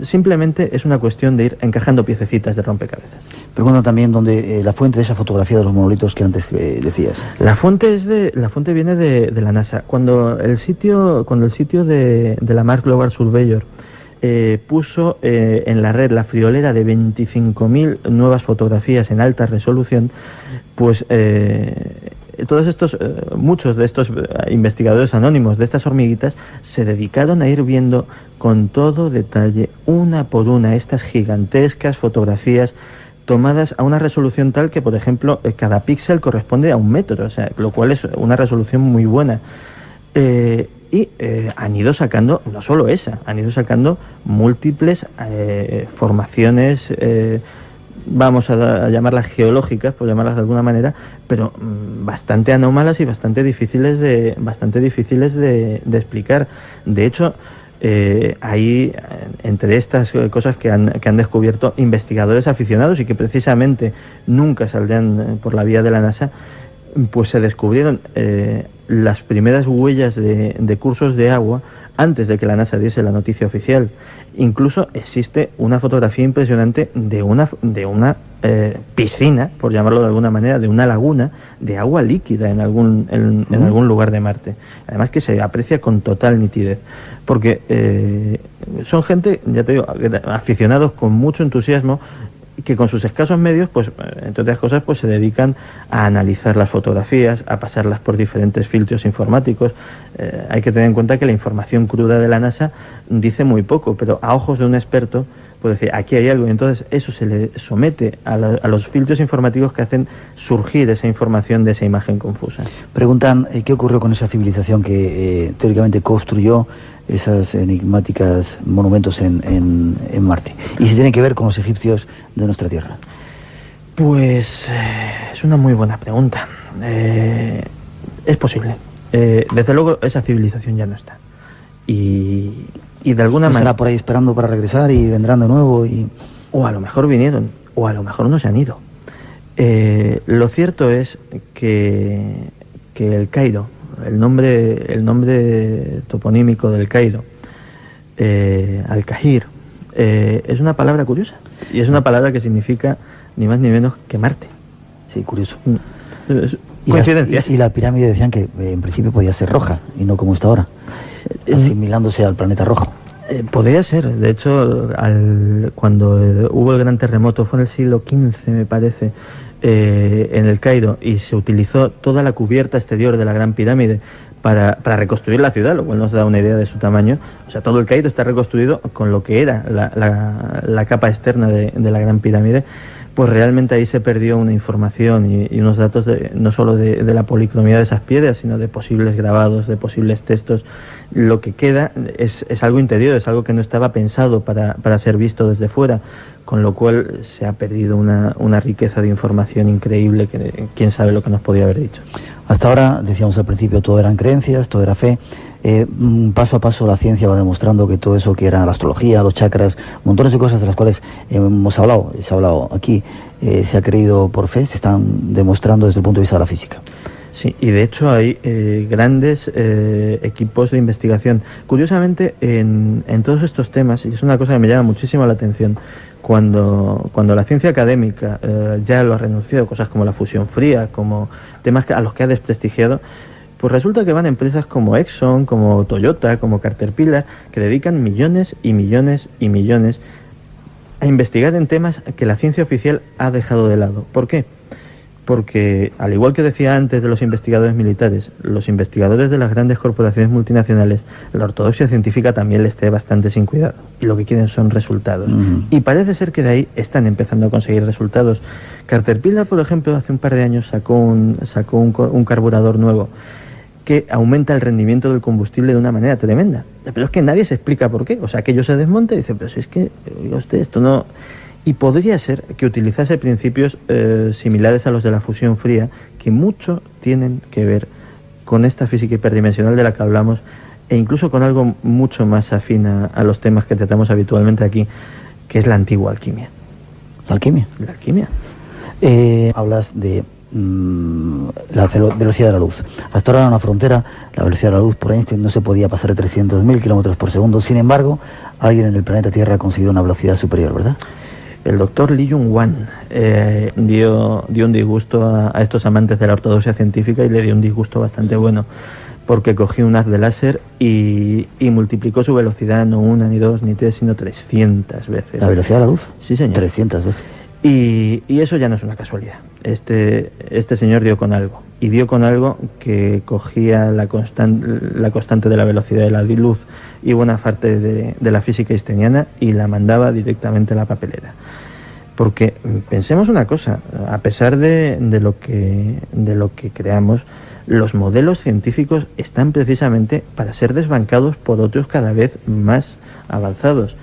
simplemente es una cuestión de ir encajando piececitas de rompecabezas. Preguntan también dónde la fuente de esa fotografía de los monolitos que antes decías. La fuente viene de la NASA. Cuando el sitio de la Mars Global Surveyor puso en la red la friolera de 25.000 nuevas fotografías en alta resolución, pues muchos de estos investigadores anónimos de estas hormiguitas se dedicaron a ir viendo con todo detalle, una por una, estas gigantescas fotografías tomadas a una resolución tal que, por ejemplo, cada píxel corresponde a 1 metro, o sea, lo cual es una resolución muy buena. y han ido sacando, no solo esa, han ido sacando múltiples formaciones, vamos a llamarlas geológicas, por llamarlas de alguna manera, pero bastante anómalas y bastante difíciles de explicar. De hecho, hay entre estas cosas que han descubierto investigadores aficionados y que precisamente nunca saldrán por la vía de la NASA, pues se descubrieron las primeras huellas de cursos de agua antes de que la NASA diese la noticia oficial. Incluso existe una fotografía impresionante de una piscina, por llamarlo de alguna manera, de una laguna de agua líquida en algún lugar de Marte. Además que se aprecia con total nitidez, porque son gente, ya te digo, aficionados con mucho entusiasmo, que con sus escasos medios, pues entre otras cosas, pues se dedican a analizar las fotografías, a pasarlas por diferentes filtros informáticos. Hay que tener en cuenta que la información cruda de la NASA dice muy poco, pero a ojos de un experto puede decir, aquí hay algo, y entonces eso se le somete a los filtros informáticos que hacen surgir esa información de esa imagen confusa. Preguntan qué ocurrió con esa civilización que teóricamente construyó esas enigmáticas monumentos en Marte, y si tiene que ver con los egipcios de nuestra Tierra. Pues es una muy buena pregunta. Es posible. Desde luego esa civilización ya no está. Y de alguna manera... ¿Estará por ahí esperando para regresar y vendrán de nuevo? O a lo mejor vinieron, o a lo mejor no se han ido. Lo cierto es que el Cairo, el nombre toponímico del Cairo, Al-Kahir, es una palabra curiosa, y es una palabra que significa ni más ni menos que Marte. Sí, curioso. Coincidencias. Y la pirámide decían que en principio podía ser roja y no como está ahora, asimilándose al planeta rojo. Podría ser. De hecho, cuando hubo el gran terremoto, fue en el siglo XV, me parece, en el Cairo, y se utilizó toda la cubierta exterior de la Gran Pirámide para reconstruir la ciudad, lo cual nos da una idea de su tamaño. O sea, todo el Cairo está reconstruido con lo que era la capa externa de la Gran Pirámide. Pues realmente ahí se perdió una información y unos datos no solo de la policromía de esas piedras, sino de posibles grabados, de posibles textos. Lo que queda es algo interior, es algo que no estaba pensado para ser visto desde fuera, con lo cual se ha perdido una riqueza de información increíble que quién sabe lo que nos podía haber dicho. Hasta ahora, decíamos al principio, todo eran creencias, todo era fe. Paso a paso la ciencia va demostrando que todo eso que era la astrología, los chakras, montones de cosas de las cuales se ha hablado aquí, se ha creído por fe, se están demostrando desde el punto de vista de la física. Sí, y de hecho hay grandes equipos de investigación. Curiosamente, en todos estos temas, y es una cosa que me llama muchísimo la atención, cuando la ciencia académica ya lo ha renunciado, cosas como la fusión fría, como temas a los que ha desprestigiado, pues resulta que van empresas como Exxon, como Toyota, como Caterpillar, que dedican millones y millones y millones a investigar en temas que la ciencia oficial ha dejado de lado. ¿Por qué? Porque, al igual que decía antes de los investigadores militares, los investigadores de las grandes corporaciones multinacionales, la ortodoxia científica también les esté bastante sin cuidado, y lo que quieren son resultados. Y parece ser que de ahí están empezando a conseguir resultados. Caterpillar, por ejemplo, hace un par de años sacó un carburador nuevo que aumenta el rendimiento del combustible de una manera tremenda. Pero es que nadie se explica por qué. O sea, aquello se desmonta y dice, pero si es que, oiga usted, esto no... Y podría ser que utilizase principios similares a los de la fusión fría, que mucho tienen que ver con esta física hiperdimensional de la que hablamos, e incluso con algo mucho más afín a los temas que tratamos habitualmente aquí, que es la antigua alquimia. ¿La alquimia? La alquimia. Hablas de la velocidad de la luz. Hasta ahora en una frontera, la velocidad de la luz por Einstein no se podía pasar de 300.000 kilómetros por segundo. Sin embargo, alguien en el planeta Tierra ha conseguido una velocidad superior, ¿verdad? El doctor Li Yun-Wan dio un disgusto a estos amantes de la ortodoxia científica, y le dio un disgusto bastante bueno, porque cogió un haz de láser y multiplicó su velocidad no una, ni dos, ni tres, sino 300 veces. ¿La velocidad de la luz? Sí, señor. 300 veces. Y eso ya no es una casualidad. Este señor dio con algo, y dio con algo que cogía la constante de la velocidad de la luz y buena parte de la física einsteiniana, y la mandaba directamente a la papelera. Porque pensemos una cosa, a pesar de lo que creamos, los modelos científicos están precisamente para ser desbancados por otros cada vez más avanzados.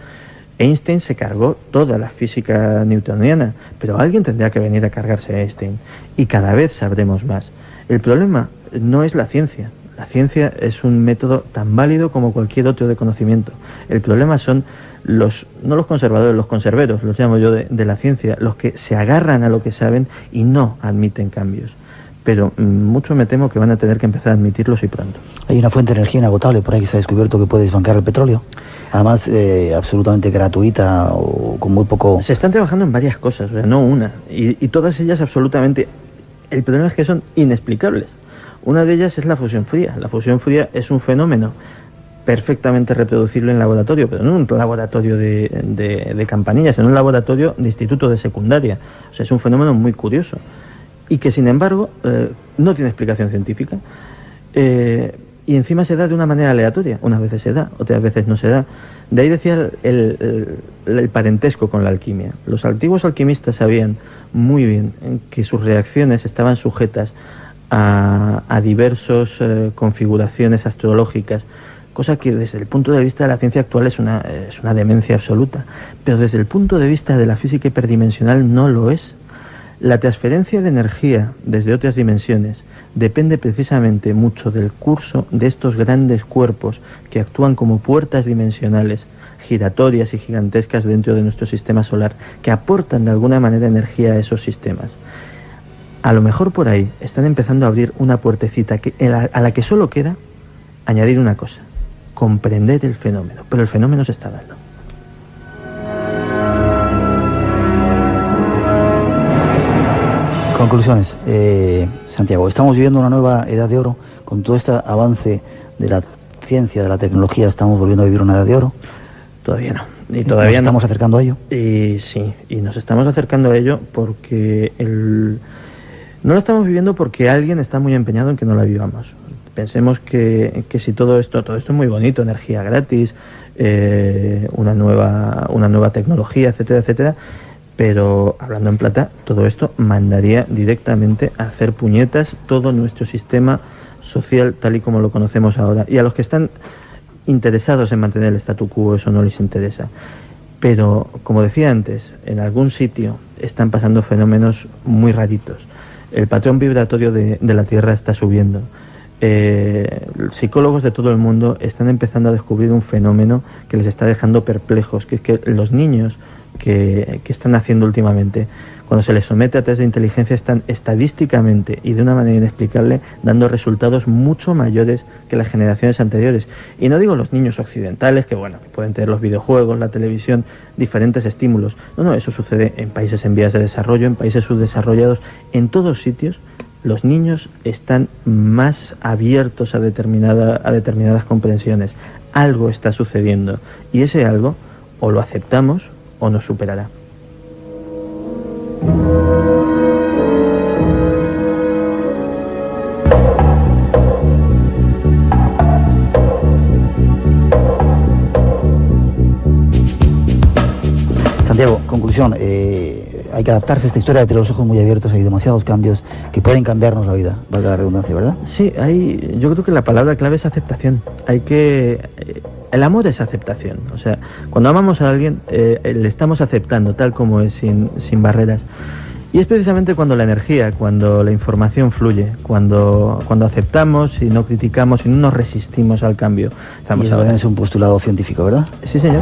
Einstein se cargó toda la física newtoniana, pero alguien tendría que venir a cargarse a Einstein, y cada vez sabremos más. El problema no es la ciencia. La ciencia es un método tan válido como cualquier otro de conocimiento. El problema son no los conservadores, los conserveros, los llamo yo de la ciencia, los que se agarran a lo que saben y no admiten cambios. Pero mucho me temo que van a tener que empezar a admitirlos y pronto. Hay una fuente de energía inagotable por ahí que se ha descubierto que puede desbancar el petróleo. Además, absolutamente gratuita o con muy poco... Se están trabajando en varias cosas, o sea, no una. Y todas ellas absolutamente... El problema es que son inexplicables. Una de ellas es la fusión fría. La fusión fría es un fenómeno perfectamente reproducible en laboratorio, pero no en un laboratorio de campanillas, en un laboratorio de instituto de secundaria. O sea, es un fenómeno muy curioso y que, sin embargo, no tiene explicación científica. Y encima se da de una manera aleatoria. Unas veces se da, otras veces no se da. De ahí decía el parentesco con la alquimia. Los antiguos alquimistas sabían muy bien que sus reacciones estaban sujetas a diversas configuraciones astrológicas, cosa que desde el punto de vista de la ciencia actual es una demencia absoluta, pero desde el punto de vista de la física hiperdimensional no lo es. La transferencia de energía desde otras dimensiones depende precisamente mucho del curso de estos grandes cuerpos que actúan como puertas dimensionales, giratorias y gigantescas dentro de nuestro sistema solar, que aportan de alguna manera energía a esos sistemas. A lo mejor por ahí están empezando a abrir una puertecita a la que solo queda añadir una cosa: comprender el fenómeno, pero el fenómeno se está dando. Conclusiones. Santiago, estamos viviendo una nueva edad de oro. Con todo este avance de la ciencia, de la tecnología, ¿estamos volviendo a vivir una edad de oro? Todavía no. Y todavía ¿Nos estamos acercando a ello? Y sí, y nos estamos acercando a ello porque no lo estamos viviendo porque alguien está muy empeñado en que no la vivamos. Pensemos que si todo esto es muy bonito, energía gratis, una nueva tecnología, etcétera, etcétera, pero hablando en plata, todo esto mandaría directamente a hacer puñetas todo nuestro sistema social tal y como lo conocemos ahora. Y a los que están interesados en mantener el statu quo eso no les interesa. Pero, como decía antes, en algún sitio están pasando fenómenos muy raritos. El patrón vibratorio de la Tierra está subiendo. Psicólogos de todo el mundo están empezando a descubrir un fenómeno que les está dejando perplejos, que es que los niños que están haciendo últimamente, cuando se les somete a test de inteligencia, están estadísticamente y de una manera inexplicable dando resultados mucho mayores que las generaciones anteriores. Y no digo los niños occidentales, que bueno, que pueden tener los videojuegos, la televisión, diferentes estímulos. No, eso sucede en países en vías de desarrollo, en países subdesarrollados, en todos sitios. Los niños están más abiertos a determinadas comprensiones. Algo está sucediendo y ese algo o lo aceptamos o nos superará. Santiago, conclusión, hay que adaptarse a esta historia de tener los ojos muy abiertos. Hay demasiados cambios que pueden cambiarnos la vida, valga la redundancia, ¿verdad? Sí, yo creo que la palabra clave es aceptación. El amor es aceptación. O sea, cuando amamos a alguien, le estamos aceptando tal como es, sin barreras. Y es precisamente cuando la energía, cuando la información fluye, cuando aceptamos y no criticamos y no nos resistimos al cambio. Y eso es un postulado científico, ¿verdad? Sí, señor.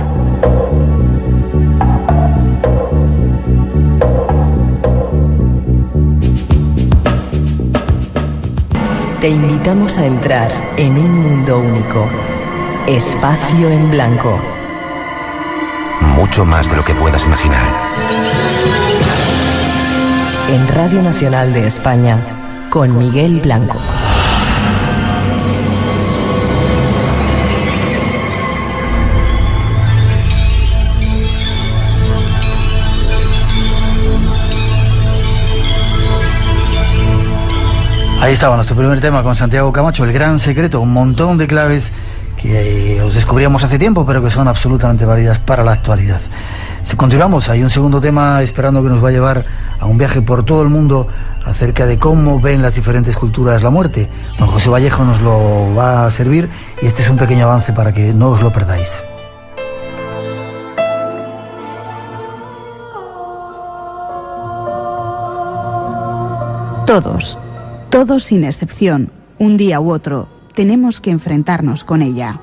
Te invitamos a entrar en un mundo único. Espacio en Blanco. Mucho más de lo que puedas imaginar. En Radio Nacional de España, con Miguel Blanco. Ahí estaba nuestro primer tema con Santiago Camacho, el gran secreto, un montón de claves que os descubríamos hace tiempo, pero que son absolutamente válidas para la actualidad. Si continuamos, hay un segundo tema esperando que nos va a llevar a un viaje por todo el mundo acerca de cómo ven las diferentes culturas la muerte. Don José Vallejo nos lo va a servir y este es un pequeño avance para que no os lo perdáis. Todos sin excepción, un día u otro, tenemos que enfrentarnos con ella.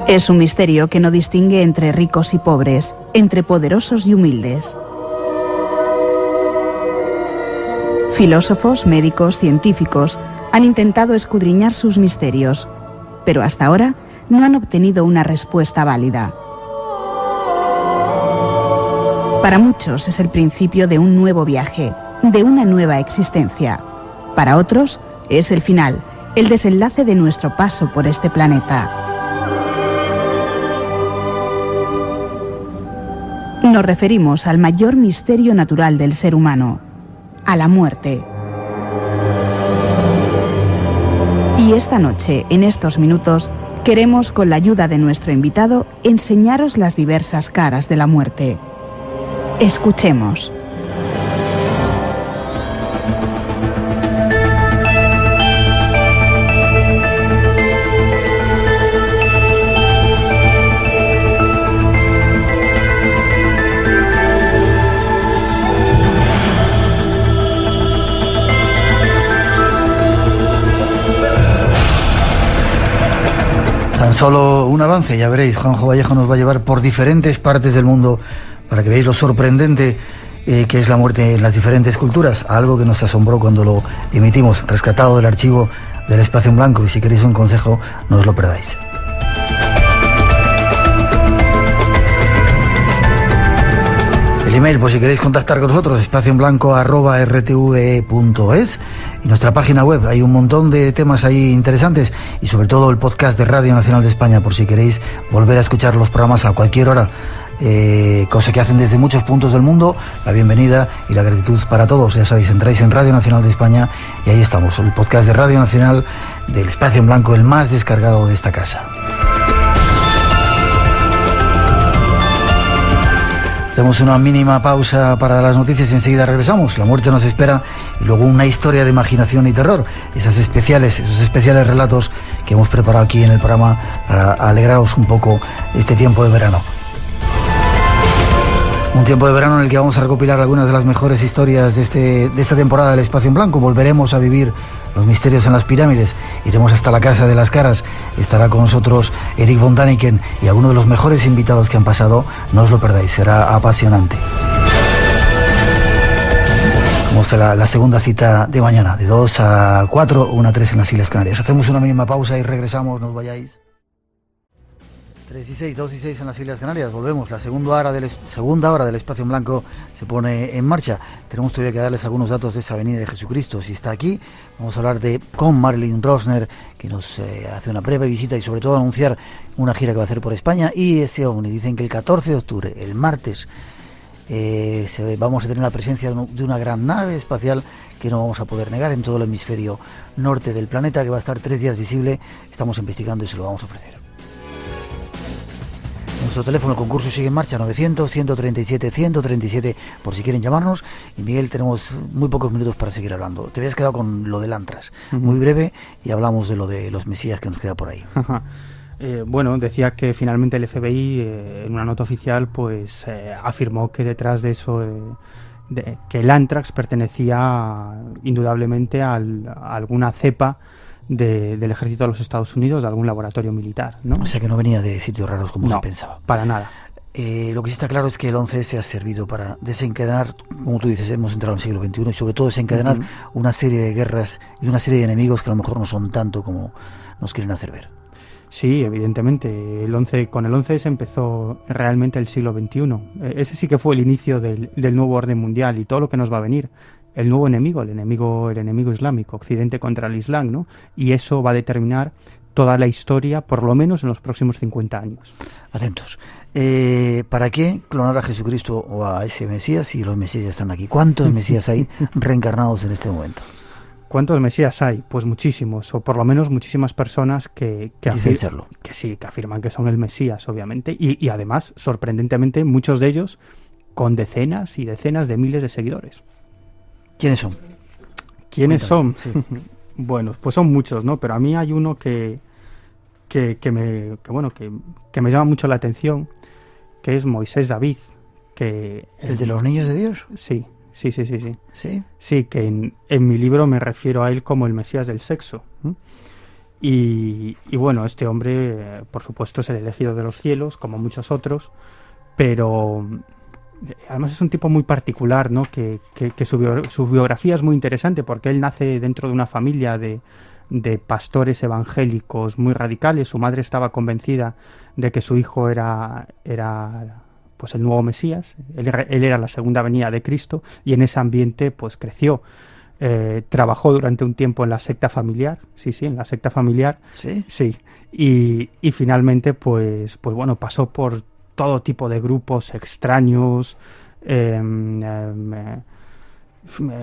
Es un misterio que no distingue entre ricos y pobres, entre poderosos y humildes. Filósofos, médicos, científicos han intentado escudriñar sus misterios, pero hasta ahora no han obtenido una respuesta válida. Para muchos es el principio de un nuevo viaje, de una nueva existencia. Para otros es el final, el desenlace de nuestro paso por este planeta. Nos referimos al mayor misterio natural del ser humano, a la muerte. Y esta noche, en estos minutos, queremos, con la ayuda de nuestro invitado, enseñaros las diversas caras de la muerte. Escuchemos. Tan solo un avance, ya veréis, Juanjo Vallejo nos va a llevar por diferentes partes del mundo para que veáis lo sorprendente que es la muerte en las diferentes culturas, algo que nos asombró cuando lo emitimos, rescatado del archivo del Espacio en Blanco, y si queréis un consejo, no os lo perdáis. El email, por si queréis contactar con nosotros, espacioenblanco@rtve.es, y nuestra página web, hay un montón de temas ahí interesantes, y sobre todo el podcast de Radio Nacional de España, por si queréis volver a escuchar los programas a cualquier hora, cosa que hacen desde muchos puntos del mundo. La bienvenida y la gratitud para todos. Ya sabéis, entráis en Radio Nacional de España y ahí estamos, el podcast de Radio Nacional del Espacio en Blanco, el más descargado de esta casa. Hacemos una mínima pausa para las noticias y enseguida regresamos. La muerte nos espera y luego una historia de imaginación y terror. Esos especiales relatos que hemos preparado aquí en el programa para alegraros un poco este tiempo de verano. Un tiempo de verano en el que vamos a recopilar algunas de las mejores historias de esta temporada del Espacio en Blanco. Volveremos a vivir los misterios en las pirámides. Iremos hasta la Casa de las Caras. Estará con nosotros Eric von Däniken y algunos de los mejores invitados que han pasado. No os lo perdáis, será apasionante. Vamos a la segunda cita de mañana, de 2 a 4, 1 a 3 en las Islas Canarias. Hacemos una mínima pausa y regresamos, no os vayáis. 3 y 6, 2 y 6 en las Islas Canarias, volvemos. La segunda hora del Espacio en Blanco se pone en marcha. Tenemos todavía que darles algunos datos de esa venida de Jesucristo. Si está aquí, vamos a hablar con Marilyn Rosner, que nos hace una breve visita y sobre todo anunciar una gira que va a hacer por España. Y ese OVNI, dicen que el 14 de octubre, el martes, vamos a tener la presencia de una gran nave espacial que no vamos a poder negar en todo el hemisferio norte del planeta, que va a estar 3 días visible. Estamos investigando y se lo vamos a ofrecer. Nuestro teléfono, el concurso sigue en marcha, 900-137-137, por si quieren llamarnos. Y Miguel, tenemos muy pocos minutos para seguir hablando. Te habías quedado con lo del Antrax, muy breve, y hablamos de lo de los mesías que nos queda por ahí. Bueno, decía que finalmente el FBI, en una nota oficial, pues afirmó que detrás de eso, que el Antrax pertenecía indudablemente a alguna cepa del ejército de los Estados Unidos, de algún laboratorio militar, ¿no? O sea que no venía de sitios raros como se pensaba. Para nada. Lo que sí está claro es que el 11S ha servido para desencadenar, como tú dices, hemos entrado en el siglo XXI, y sobre todo desencadenar una serie de guerras y una serie de enemigos que a lo mejor no son tanto como nos quieren hacer ver. Sí, evidentemente. Con el 11S empezó realmente el siglo XXI. Ese sí que fue el inicio del nuevo orden mundial y todo lo que nos va a venir. El nuevo enemigo, el enemigo islámico, Occidente contra el Islam, ¿no? Y eso va a determinar toda la historia, por lo menos en los próximos 50 años. Atentos. ¿Para qué clonar a Jesucristo o a ese Mesías si los Mesías ya están aquí? ¿Cuántos Mesías hay reencarnados en este momento? ¿Cuántos mesías hay? Pues muchísimos, o por lo menos muchísimas personas que Dicen serlo. que sí, que afirman que son el Mesías, obviamente, y además, sorprendentemente, muchos de ellos con decenas y decenas de miles de seguidores. ¿Quiénes son? ¿Quiénes Cuéntame, son? Bueno, pues son muchos, ¿no? Pero a mí hay uno que me llama mucho la atención, que es Moisés David, que ¿El de los niños de Dios? sí. Sí. Sí, que en mi libro me refiero a él como el Mesías del sexo. Y bueno, este hombre, por supuesto, es el elegido de los cielos, como muchos otros, pero además es un tipo muy particular, ¿no? Que su biografía es muy interesante porque él nace dentro de una familia de pastores evangélicos muy radicales. Su madre estaba convencida de que su hijo era pues el nuevo Mesías. Él era la segunda venida de Cristo, y en ese ambiente pues creció. Trabajó durante un tiempo en la secta familiar, en la secta familiar, sí, y finalmente pues bueno, pasó por todo tipo de grupos extraños.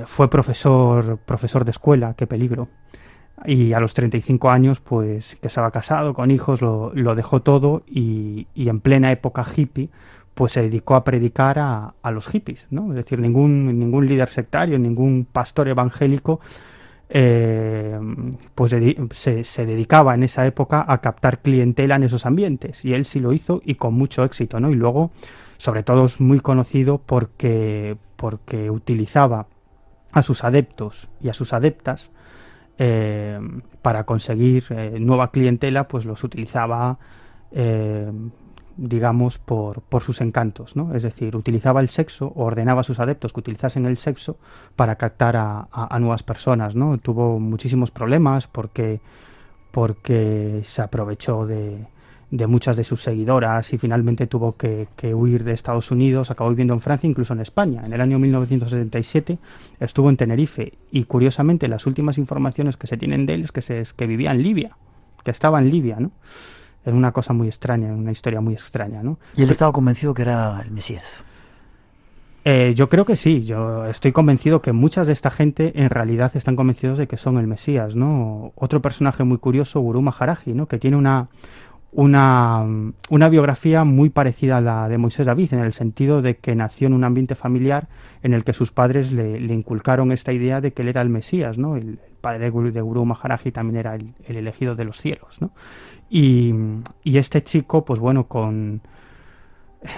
Fue profesor de escuela, qué peligro. Y a los 35 años, pues que estaba casado, con hijos, lo dejó todo, y en plena época hippie, pues se dedicó a predicar a los hippies, ¿no? Es decir, ningún líder sectario, ningún pastor evangélico pues se dedicaba en esa época a captar clientela en esos ambientes, y él sí lo hizo, y con mucho éxito, ¿no? Y luego, sobre todo, es muy conocido porque utilizaba a sus adeptos y a sus adeptas para conseguir nueva clientela, pues los utilizaba digamos por sus encantos, ¿no? Es decir, utilizaba el sexo, o ordenaba a sus adeptos que utilizasen el sexo para captar a nuevas personas, ¿no? Tuvo muchísimos problemas porque se aprovechó de muchas de sus seguidoras, y finalmente tuvo que huir de Estados Unidos. Acabó viviendo en Francia, incluso en España. En el año 1977 estuvo en Tenerife, y curiosamente las últimas informaciones que se tienen de él es que vivía en Libia, que estaba en Libia, ¿no? En una cosa muy extraña, en una historia muy extraña, ¿no? Y él estaba convencido que era el Mesías. Yo creo que sí. Yo estoy convencido que muchas de esta gente en realidad están convencidos de que son el Mesías, ¿no? Otro personaje muy curioso, Gurú Maharaji, ¿no? Que tiene una biografía muy parecida a la de Moisés David, en el sentido de que nació en un ambiente familiar en el que sus padres le inculcaron esta idea de que él era el Mesías, ¿no? El padre de Gurú Maharaji también era el elegido de los cielos, ¿no? Y este chico, pues bueno,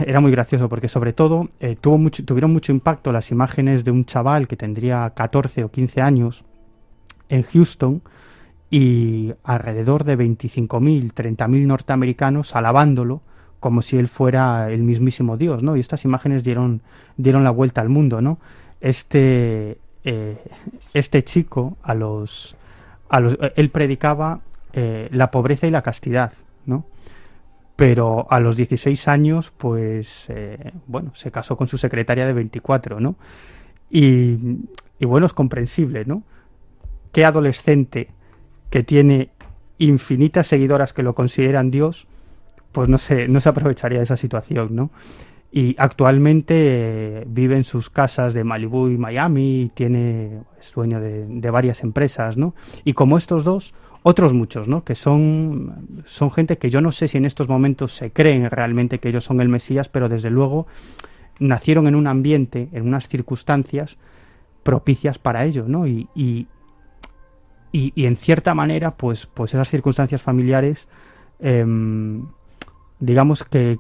era muy gracioso porque sobre todo tuvieron mucho impacto las imágenes de un chaval que tendría 14 o 15 años en Houston, y alrededor de 25.000, 30.000 norteamericanos alabándolo como si él fuera el mismísimo Dios, ¿no? Y estas imágenes dieron la vuelta al mundo, ¿no? Este chico él predicaba la pobreza y la castidad, ¿no? Pero a los 16 años, pues, bueno, se casó con su secretaria de 24, ¿no? Y bueno, es comprensible, ¿no? ¿Qué adolescente que tiene infinitas seguidoras que lo consideran Dios, pues no se aprovecharía de esa situación, ¿no? Y actualmente vive en sus casas de Malibú y Miami, es dueño de varias empresas, ¿no? Y como estos dos, otros muchos, ¿no? Que son gente que yo no sé si en estos momentos se creen realmente que ellos son el Mesías, pero desde luego nacieron en un ambiente, en unas circunstancias propicias para ello, ¿no? Y en cierta manera, pues esas circunstancias familiares, digamos que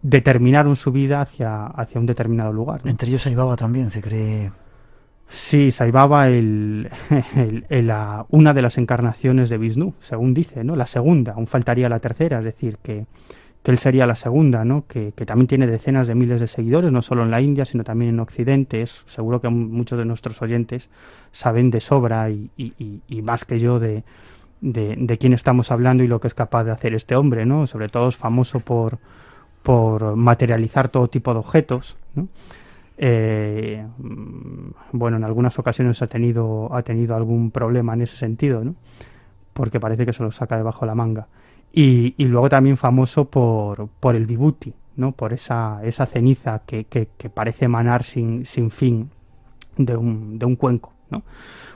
determinaron su vida hacia un determinado lugar, ¿no? Entre ellos Sai Baba también se cree. Sí, Sai Baba, una de las encarnaciones de Vishnu, según dice, ¿no? La segunda, aún faltaría la tercera, es decir, que él sería la segunda, ¿no? Que también tiene decenas de miles de seguidores, no solo en la India, sino también en Occidente. Seguro que muchos de nuestros oyentes saben de sobra y más que yo de quién estamos hablando y lo que es capaz de hacer este hombre, ¿no? Sobre todo es famoso por materializar todo tipo de objetos, ¿no? Bueno, en algunas ocasiones ha tenido algún problema en ese sentido, ¿no? Porque parece que se lo saca debajo de la manga. Y luego también famoso por el vibuti, ¿no? Por esa ceniza que parece emanar sin fin de un cuenco, ¿no?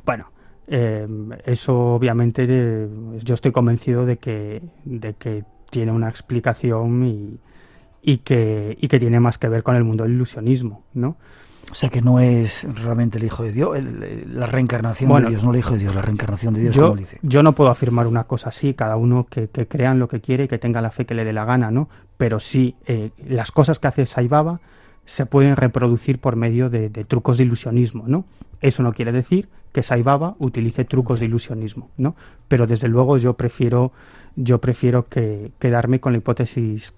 Bueno, Eso obviamente yo estoy convencido de que tiene una explicación y que tiene más que ver con el mundo del ilusionismo, ¿no? O sea que no es realmente el Hijo de Dios, la reencarnación de Dios, no el Hijo de Dios, la reencarnación de Dios, como dice. Yo no puedo afirmar una cosa así, cada uno que crea en lo que quiere y que tenga la fe que le dé la gana, ¿no? Pero sí, las cosas que hace Sai Baba se pueden reproducir por medio de trucos de ilusionismo, ¿no? Eso no quiere decir que Sai Baba utilice trucos de ilusionismo, ¿no? Pero desde luego yo prefiero quedarme con la hipótesis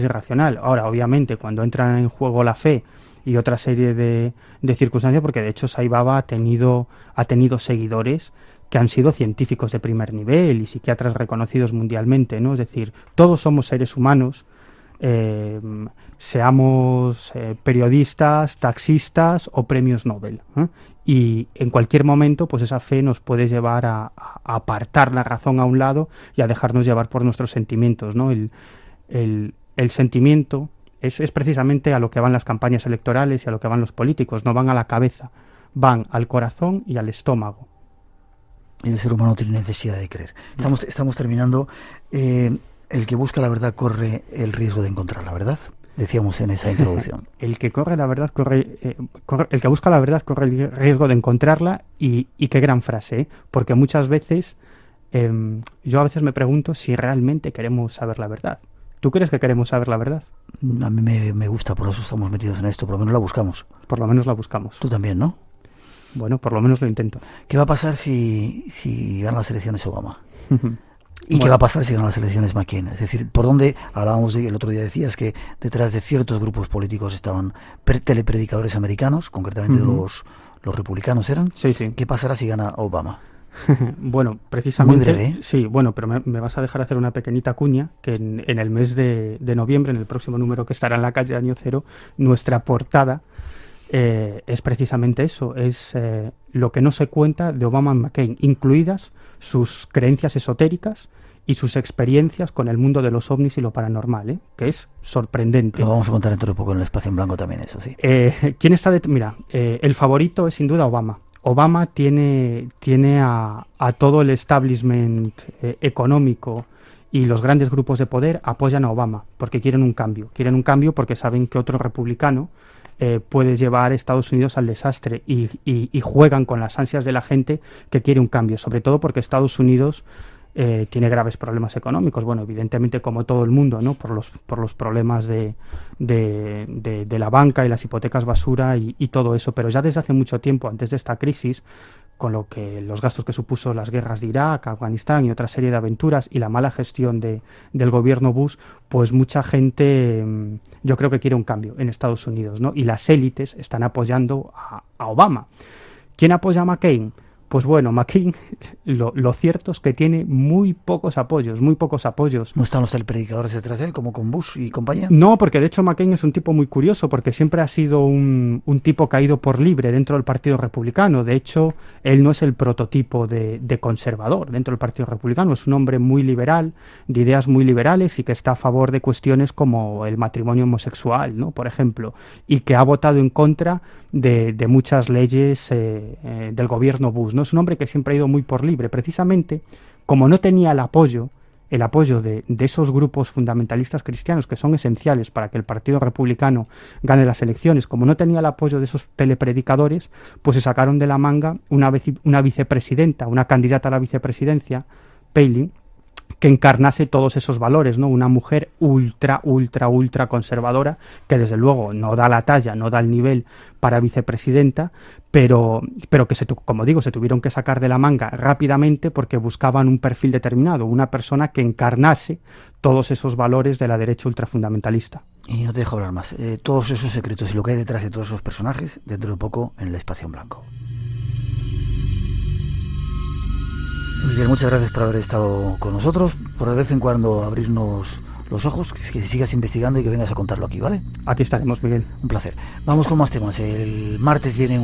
racional. Ahora, obviamente, cuando entra en juego la fe y otra serie de circunstancias, porque de hecho Sai Baba ha tenido seguidores que han sido científicos de primer nivel y psiquiatras reconocidos mundialmente, ¿no? Es decir, todos somos seres humanos, seamos periodistas, taxistas o premios Nobel, ¿eh? Y en cualquier momento pues esa fe nos puede llevar a apartar la razón a un lado y a dejarnos llevar por nuestros sentimientos, ¿no? El sentimiento es precisamente a lo que van las campañas electorales y a lo que van los políticos, no van a la cabeza, van al corazón y al estómago. Y el ser humano tiene necesidad de creer. Estamos terminando. El que busca la verdad corre el riesgo de encontrar la verdad, decíamos en esa introducción. El que corre la verdad el que busca la verdad corre el riesgo de encontrarla, y qué gran frase, ¿eh? Porque muchas veces yo a veces me pregunto si realmente queremos saber la verdad. ¿Tú crees que queremos saber la verdad? A mí me gusta, por eso estamos metidos en esto, por lo menos la buscamos. Por lo menos la buscamos. Tú también, ¿no? Bueno, por lo menos lo intento. ¿Qué va a pasar si ganan las elecciones Obama? ¿Y qué va a pasar si ganan las elecciones McCain? Es decir, ¿por dónde? Hablábamos el otro día, decías que detrás de ciertos grupos políticos estaban telepredicadores americanos, concretamente de los republicanos eran. Sí, sí. ¿Qué pasará si gana Obama? Bueno, precisamente... Muy breve, ¿eh? Sí, bueno, pero me vas a dejar hacer una pequeñita cuña, que en el mes de noviembre, en el próximo número que estará en la calle Año Cero, nuestra portada es precisamente eso, es lo que no se cuenta de Obama y McCain, incluidas sus creencias esotéricas y sus experiencias con el mundo de los ovnis y lo paranormal, que es sorprendente. Lo vamos a contar dentro de poco en el Espacio en Blanco también, eso sí. ¿Quién está Mira, el favorito es sin duda Obama. Obama tiene a todo el establishment económico y los grandes grupos de poder apoyan a Obama porque quieren un cambio. Quieren un cambio porque saben que otro republicano puede llevar a Estados Unidos al desastre y juegan con las ansias de la gente que quiere un cambio, sobre todo porque Estados Unidos tiene graves problemas económicos, bueno, evidentemente como todo el mundo, ¿no? Por los problemas de la banca y las hipotecas basura y todo eso, pero ya desde hace mucho tiempo, antes de esta crisis, con lo que los gastos que supuso las guerras de Irak, Afganistán y otra serie de aventuras y la mala gestión del gobierno Bush, pues mucha gente yo creo que quiere un cambio en Estados Unidos, ¿no? Y las élites están apoyando a Obama. ¿Quién apoya a McCain? Pues bueno, McCain, lo cierto es que tiene muy pocos apoyos. ¿No están los telepredicadores detrás de él, como con Bush y compañía? No, porque de hecho McCain es un tipo muy curioso, porque siempre ha sido un tipo que ha ido por libre dentro del Partido Republicano. De hecho, él no es el prototipo de conservador dentro del Partido Republicano. Es un hombre muy liberal, de ideas muy liberales y que está a favor de cuestiones como el matrimonio homosexual, ¿no? Por ejemplo, y que ha votado en contra de muchas leyes del gobierno Bush, ¿no? Es un hombre que siempre ha ido muy por libre, precisamente como no tenía el apoyo de esos grupos fundamentalistas cristianos que son esenciales para que el Partido Republicano gane las elecciones, como no tenía el apoyo de esos telepredicadores, pues se sacaron de la manga una vicepresidenta, una candidata a la vicepresidencia, Palin, que encarnase todos esos valores, ¿no? Una mujer ultra conservadora, que desde luego no da la talla, no da el nivel para vicepresidenta, pero que como digo, se tuvieron que sacar de la manga rápidamente porque buscaban un perfil determinado, una persona que encarnase todos esos valores de la derecha ultrafundamentalista. Y no te dejo hablar más. Todos esos secretos y lo que hay detrás de todos esos personajes, dentro de poco en el Espacio en Blanco. Miguel, muchas gracias por haber estado con nosotros, por de vez en cuando abrirnos los ojos, que sigas investigando y que vengas a contarlo aquí, ¿vale? Aquí estaremos, Miguel. Un placer. Vamos con más temas. El martes viene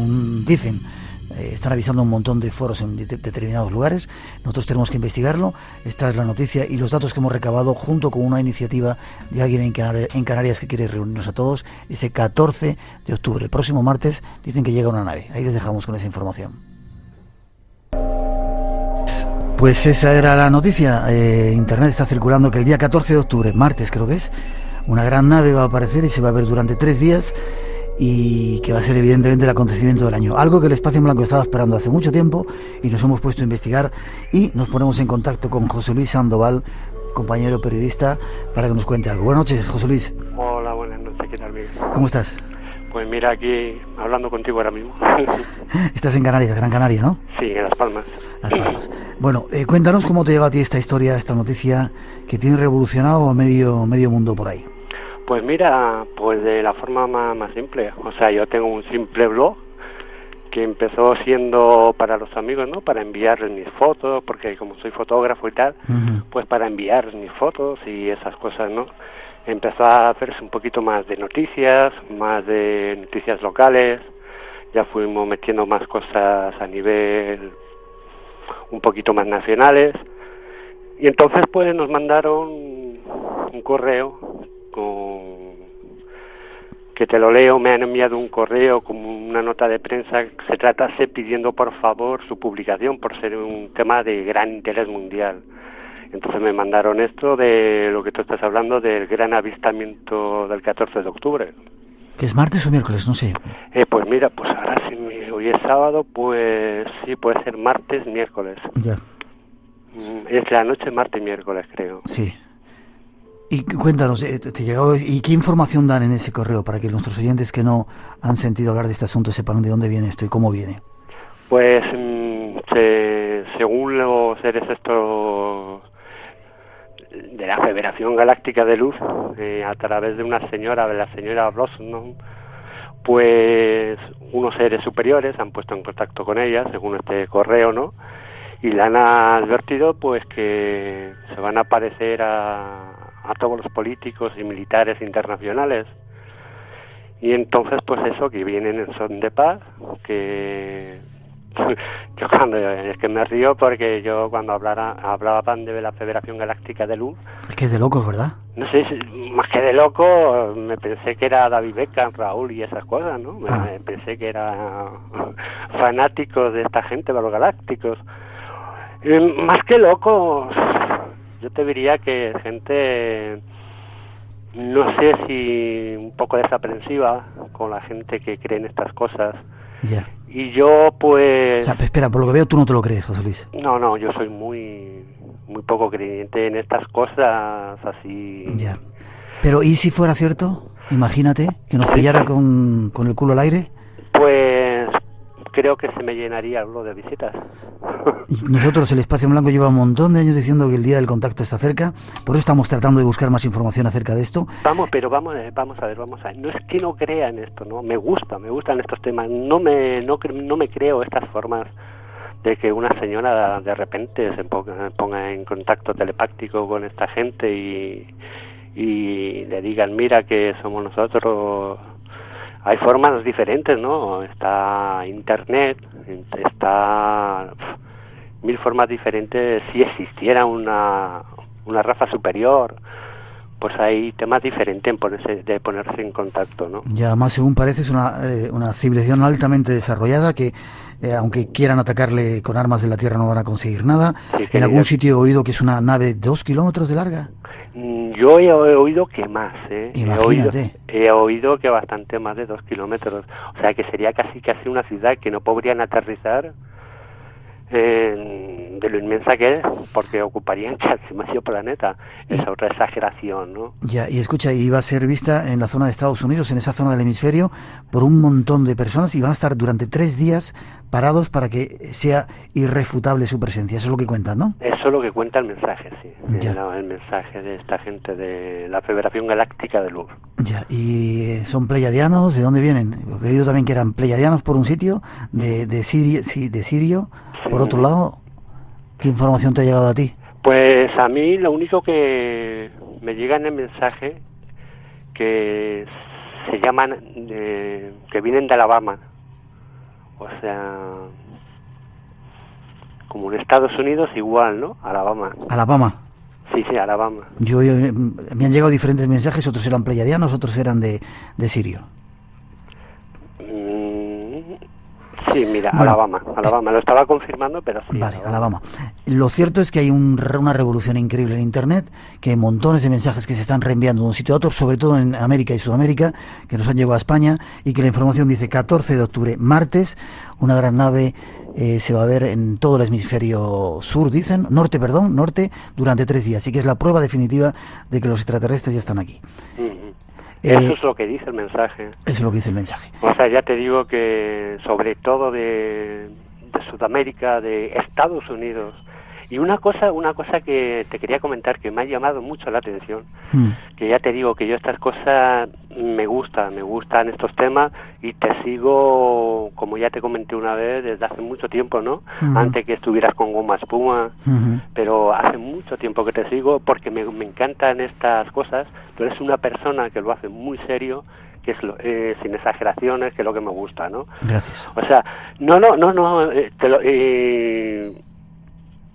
están avisando un montón de foros en determinados lugares. Nosotros tenemos que investigarlo. Esta es la noticia y los datos que hemos recabado junto con una iniciativa de alguien en Canarias que quiere reunirnos a todos ese 14 de octubre. El próximo martes dicen que llega una nave. Ahí les dejamos con esa información. Pues esa era la noticia. Internet está circulando que el día 14 de octubre, martes creo que es, una gran nave va a aparecer y se va a ver durante 3 días y que va a ser evidentemente el acontecimiento del año. Algo que el Espacio en Blanco estaba esperando hace mucho tiempo y nos hemos puesto a investigar y nos ponemos en contacto con José Luis Sandoval, compañero periodista, para que nos cuente algo. Buenas noches, José Luis. Hola, buenas noches, ¿qué tal, Miguel? ¿Cómo estás? Pues mira, aquí hablando contigo ahora mismo. Estás en Canarias, Gran Canaria, ¿no? Sí, en Las Palmas. Las Palmas. Bueno, cuéntanos cómo te llega a ti esta historia, esta noticia que tiene revolucionado a medio mundo por ahí. Pues mira, pues de la forma más simple. O sea, yo tengo un simple blog que empezó siendo para los amigos, ¿no? Para enviarles mis fotos, porque como soy fotógrafo y tal, pues para enviar mis fotos y esas cosas, ¿no? Empezó a hacerse un poquito más de noticias locales, ya fuimos metiendo más cosas a nivel un poquito más nacionales, y entonces pues nos mandaron un correo que te lo leo. Me han enviado un correo como una nota de prensa que se tratase pidiendo por favor su publicación por ser un tema de gran interés mundial. Entonces me mandaron esto de lo que tú estás hablando, del gran avistamiento del 14 de octubre. ¿Que es martes o miércoles? No sé. Pues mira, pues ahora hoy es sábado, pues sí, puede ser martes, miércoles. Ya. Es la noche martes-miércoles, creo. Sí. Y cuéntanos, ¿te llegó, y qué información dan en ese correo para que nuestros oyentes que no han sentido hablar de este asunto sepan de dónde viene esto y cómo viene? Pues según los seres estos de la Federación Galáctica de Luz, a través de la señora Blossom, pues unos seres superiores han puesto en contacto con ella, según este correo, ¿no? Y le han advertido pues que se van a aparecer a todos los políticos y militares internacionales. Y entonces pues eso, que vienen en son de paz, que yo es que me río porque yo cuando hablaban de la Federación Galáctica de Luz, es que es de locos, ¿verdad? No sé, más que de loco, me pensé que era David Beckham, Raúl y esas cosas, ¿no? Me pensé que era fanáticos de esta gente, de los galácticos. Más que locos, yo te diría que gente, no sé si un poco desaprensiva con la gente que cree en estas cosas. Ya. Y yo pues... O sea, espera, por lo que veo tú no te lo crees, José Luis. No, yo soy muy poco creyente en estas cosas así. Ya. Pero ¿y si fuera cierto? Imagínate que nos pillara con el culo al aire. Pues creo que se me llenaría el blog de visitas. Nosotros, el Espacio en Blanco, lleva un montón de años diciendo que el día del contacto está cerca, por eso estamos tratando de buscar más información acerca de esto. Vamos a ver. No es que no crea en esto, ¿no? Me gustan estos temas. No me creo estas formas de que una señora de repente se ponga en contacto telepático con esta gente y le digan, mira que somos nosotros. Hay formas diferentes, ¿no? Está internet, está mil formas diferentes. Si existiera una raza superior, pues hay temas diferentes de ponerse en contacto, ¿no? Y además, según parece, es una civilización altamente desarrollada que, aunque quieran atacarle con armas de la Tierra, no van a conseguir nada. Sí, en algún sitio he oído que es una nave 2 kilómetros de larga. Yo he oído que más, Imagínate. He oído que bastante más de 2 kilómetros. O sea, que sería casi una ciudad que no podrían aterrizar de lo inmensa que es, porque ocuparían casi medio planeta. Esa otra exageración, ¿no? Ya, y escucha, y va a ser vista en la zona de Estados Unidos, en esa zona del hemisferio, por un montón de personas y van a estar durante 3 días parados para que sea irrefutable su presencia. Eso es lo que cuentan, ¿no? Eso es lo que cuenta el mensaje, sí. Ya. El mensaje de esta gente de la Federación Galáctica de Luz. Ya, ¿y son pleiadianos? ¿De dónde vienen? He oído también que eran pleiadianos por un sitio, de Sirio, sí, de Sirio. Sí. Por otro lado, ¿qué información te ha llegado a ti? Pues a mí lo único que me llega en el mensaje, que se llaman, que vienen de Alabama. O sea, como en Estados Unidos igual, ¿no? Alabama. Sí, Alabama. Me han llegado diferentes mensajes, otros eran pleiadianos, otros eran de Sirio. Sí, mira, Bueno, Alabama, lo estaba confirmando, pero sí. Vale, Alabama. Lo cierto es que hay una revolución increíble en Internet, que hay montones de mensajes que se están reenviando de un sitio a otro, sobre todo en América y Sudamérica, que nos han llegado a España, y que la información dice 14 de octubre, martes, una gran nave se va a ver en todo el hemisferio norte, durante 3 días. Así que es la prueba definitiva de que los extraterrestres ya están aquí. Eso es lo que dice el mensaje. Eso es lo que dice el mensaje. O sea, ya te digo que sobre todo de Sudamérica, de Estados Unidos. Y una cosa que te quería comentar que me ha llamado mucho la atención, que ya te digo que yo estas cosas me gustan estos temas y te sigo, como ya te comenté una vez, desde hace mucho tiempo, ¿no? Antes que estuvieras con Goma Espuma, pero hace mucho tiempo que te sigo porque me encantan estas cosas. Tú eres una persona que lo hace muy serio, que es sin exageraciones, que es lo que me gusta, ¿no? Gracias. O sea,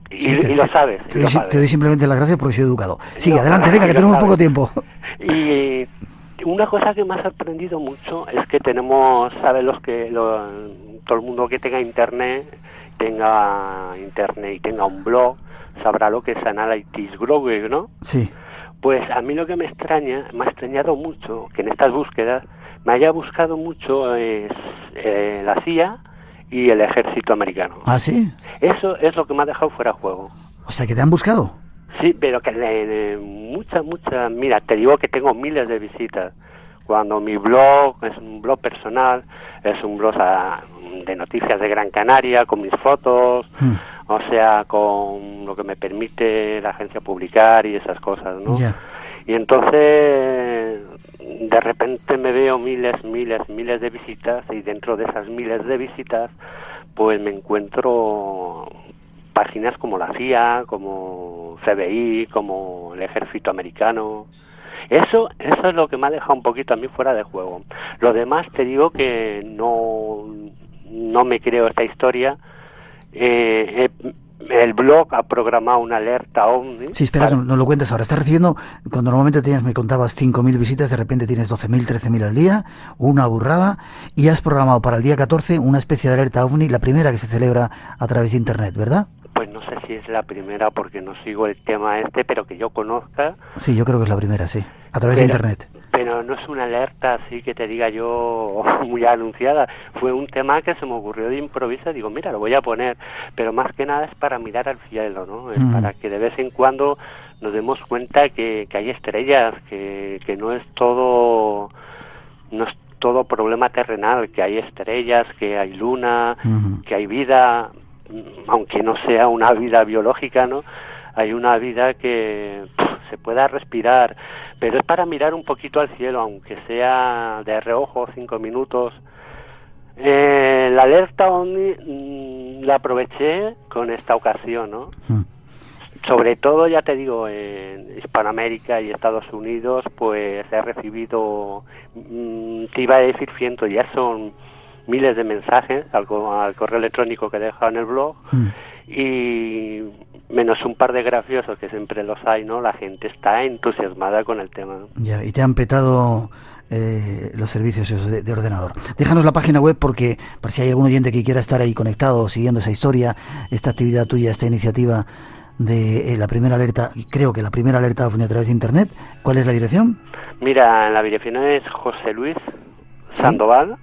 y lo sabes. Te doy simplemente las gracias porque soy educado. Sigue, No, adelante, venga, que tenemos poco tiempo. Y una cosa que me ha sorprendido mucho es que tenemos, ¿sabes? Todo el mundo que tenga internet y tenga un blog, sabrá lo que es Analytics Growing, ¿no? Sí. Pues a mí lo que me ha extrañado mucho, que en estas búsquedas me haya buscado mucho es la CIA y el ejército americano. ¿Ah, sí? Eso es lo que me ha dejado fuera de juego. O sea, que te han buscado. Sí, pero que mucha, mira, te digo que tengo miles de visitas. Cuando mi blog es un blog personal, es un blog de noticias de Gran Canaria, con mis fotos, o sea, con lo que me permite la agencia publicar y esas cosas, ¿no? Yeah. Y entonces, de repente me veo miles de visitas, y dentro de esas miles de visitas, pues me encuentro páginas como la CIA, como FBI, como el ejército americano. Eso es lo que me ha dejado un poquito a mí fuera de juego. Lo demás te digo que no me creo esta historia. El blog ha programado una alerta OVNI. Sí, espera, no lo cuentes ahora. Estás recibiendo, cuando normalmente me contabas 5.000 visitas, de repente tienes 12.000, 13.000 al día, una burrada, y has programado para el día 14 una especie de alerta OVNI, la primera que se celebra a través de Internet, ¿verdad? Pues no sé si es la primera porque no sigo el tema pero que yo conozca. Sí, yo creo que es la primera, sí, a través de Internet. Pero no es una alerta así que te diga yo muy anunciada. Fue un tema que se me ocurrió de improviso. Digo, mira, lo voy a poner. Pero más que nada es para mirar al cielo, ¿no? Es para que de vez en cuando nos demos cuenta que hay estrellas, que no es todo problema terrenal, que hay estrellas, que hay luna, que hay vida, aunque no sea una vida biológica, ¿no? Hay una vida que se pueda respirar, pero es para mirar un poquito al cielo, aunque sea de reojo, 5 minutos. La alerta OVNI la aproveché con esta ocasión, ¿no? Sobre todo, ya te digo, en Hispanoamérica y Estados Unidos, pues he recibido, te iba a decir cientos, ya son miles de mensajes al correo electrónico que he dejado en el blog, y menos un par de graciosos que siempre los hay, ¿no? La gente está entusiasmada con el tema. Ya, y te han petado los servicios esos de ordenador. Déjanos la página web porque, para si hay algún oyente que quiera estar ahí conectado, siguiendo esa historia, esta actividad tuya, esta iniciativa de la primera alerta, creo que la primera alerta fue a través de Internet. ¿Cuál es la dirección? Mira, la dirección es José Luis Sandoval.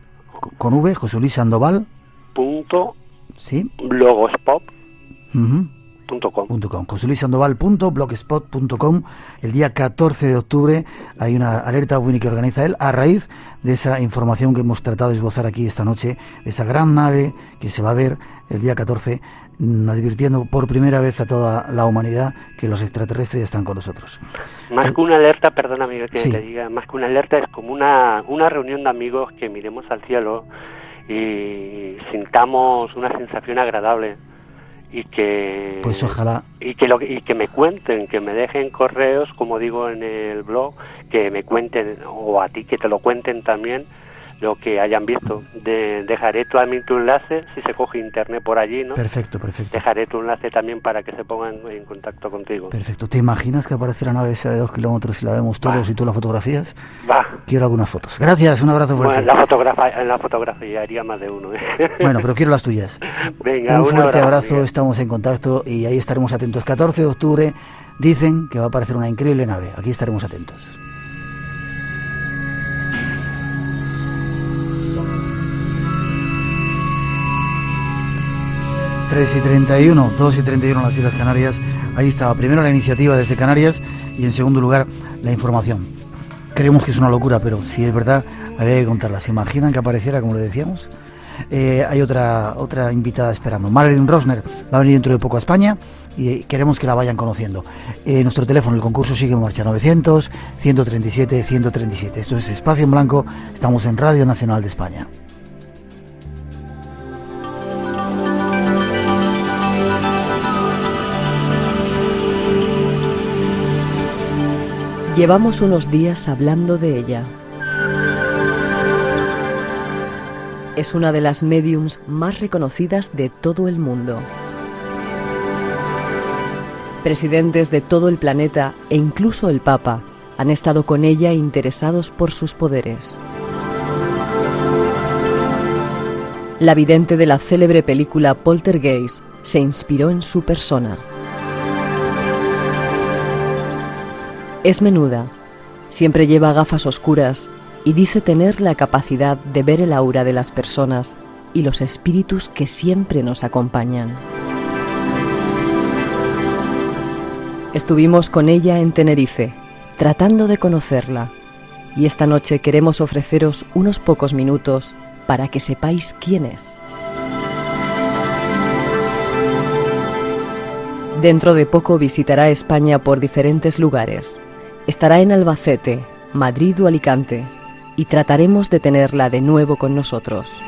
Con V, José Luis Sandoval. Blogspot.com. joseluissandoval.blogspot.com. El día 14 de octubre hay una alerta OVNI que organiza él a raíz de esa información que hemos tratado de esbozar aquí esta noche, de esa gran nave que se va a ver el día 14, advirtiendo por primera vez a toda la humanidad que los extraterrestres ya están con nosotros. Más que una alerta, perdona amigo que te diga, más que una alerta es como una reunión de amigos que miremos al cielo y sintamos una sensación agradable. Y que pues ojalá y que me cuenten, que me dejen correos, como digo en el blog, que me cuenten, o a ti que te lo cuenten también, lo que hayan visto. Dejaré también tu enlace, si se coge internet por allí, ¿no? Perfecto, perfecto. Dejaré tu enlace también para que se pongan en contacto contigo. Perfecto. ¿Te imaginas que aparece la nave esa de 2 kilómetros y la vemos todos y tú la fotografías? Va. Quiero algunas fotos. Gracias, un abrazo fuerte. Bueno, en la fotografía haría más de uno. Bueno, pero quiero las tuyas. Venga, un fuerte abrazo, Miguel. estamos en contacto y ahí estaremos atentos. 14 de octubre dicen que va a aparecer una increíble nave. Aquí estaremos atentos. ...3 y 31, 2 y 31 en las Islas Canarias. Ahí estaba primero la iniciativa desde Canarias y en segundo lugar la información. Creemos que es una locura, pero si es verdad, había que contarla. ¿Se imaginan que apareciera, como le decíamos? Hay otra invitada esperando. Marilyn Rosner va a venir dentro de poco a España y queremos que la vayan conociendo. Nuestro teléfono, el concurso sigue en marcha, 900-137-137. Esto es Espacio en Blanco, estamos en Radio Nacional de España. Llevamos unos días hablando de ella. Es una de las médiums más reconocidas de todo el mundo. Presidentes de todo el planeta e incluso el Papa han estado con ella interesados por sus poderes. La vidente de la célebre película Poltergeist se inspiró en su persona. Es menuda, siempre lleva gafas oscuras y dice tener la capacidad de ver el aura de las personas y los espíritus que siempre nos acompañan. Estuvimos con ella en Tenerife, tratando de conocerla, y esta noche queremos ofreceros unos pocos minutos para que sepáis quién es. Dentro de poco visitará España por diferentes lugares. Estará en Albacete, Madrid o Alicante, y trataremos de tenerla de nuevo con nosotros.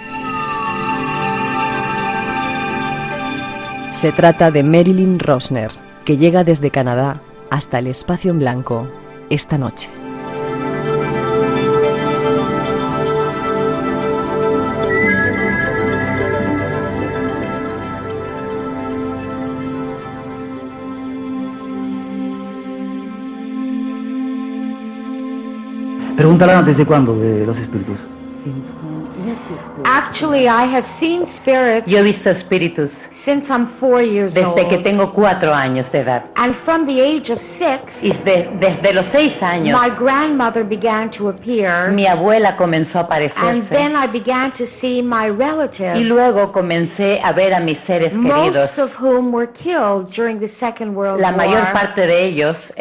Se trata de Marilyn Rosner, que llega desde Canadá hasta el Espacio en Blanco esta noche. Pregúntala desde cuándo de los espíritus. Actually, I have seen spirits Yo he visto espíritus since I'm 4 years desde old. que tengo 4 años de edad. And from the age of 6, Y desde los 6 años, my grandmother began to appear. mi abuela comenzó a And aparecerse. then I began to see my relatives, Y luego comencé a ver a mis seres queridos. most of whom were killed during the Second World La War. mayor parte de ellos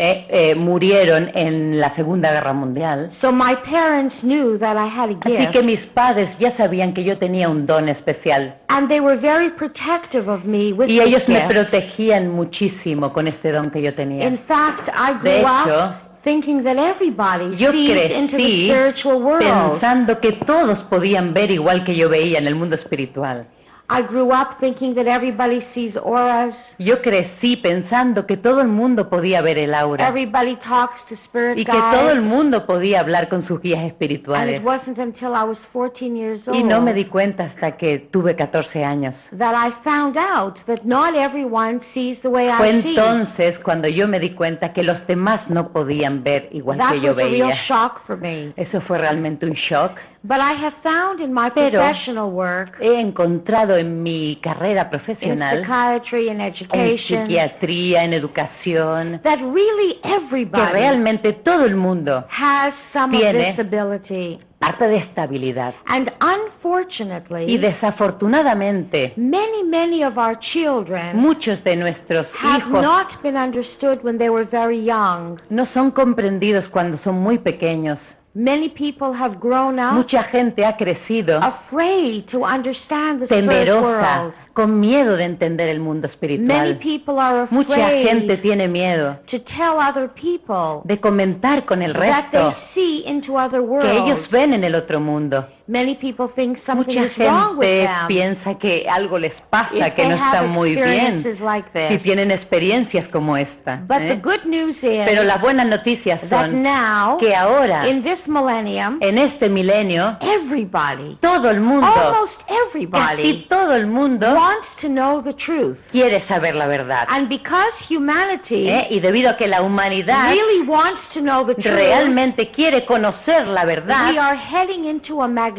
murieron en la Segunda Guerra Mundial. So my parents knew that I had a Así gift. que mis padres ya sabían que yo tenía un don especial. And they were very protective of me with Y this ellos me gift. protegían muchísimo con este don que yo tenía. In fact, I De grew hecho, up thinking that everybody yo sees into the crecí spiritual world. pensando que todos podían ver igual que yo veía en el mundo espiritual. I grew up thinking that everybody sees auras. Yo crecí pensando que todo el mundo podía ver el aura Everybody talks to spirit y que guides. todo el mundo podía hablar con sus guías And espirituales. it wasn't until I was 14 years old Y no me di cuenta hasta que tuve 14 años. that I found out that not everyone sees the way Fue I see. entonces cuando yo me di cuenta que los demás no podían ver igual That que yo was a real veía. shock for me. Eso fue realmente un shock. But I have found in my Pero professional work, he encontrado en mi carrera in profesional, psychiatry and en education, psiquiatría, en educación, that really que everybody realmente todo el mundo has some of tiene this ability. parte de estabilidad. And Y unfortunately, desafortunadamente, many of our children muchos de nuestros have hijos not been understood when they were very young. no son comprendidos cuando son muy pequeños. Many people have grown up Mucha gente ha crecido afraid to understand the spirit temerosa, world. con miedo de entender el mundo Many espiritual. people are Mucha gente afraid tiene miedo to tell other people de comentar con el that they resto see into other que ellos worlds. ven en el otro mundo. Many people think something Mucha is wrong with gente them. piensa que algo les pasa, If que they no está have muy bien, experiences like this. si tienen experiencias como esta. But the good news is Pero las buenas noticias that son now, que ahora, in this millennium, en este milenio, everybody, todo el mundo, almost casi everybody, todo el mundo wants to know the truth. quiere saber la verdad. And because humanity Y debido a que la humanidad really wants to know the truth, realmente quiere conocer la verdad, we are heading into a magnificent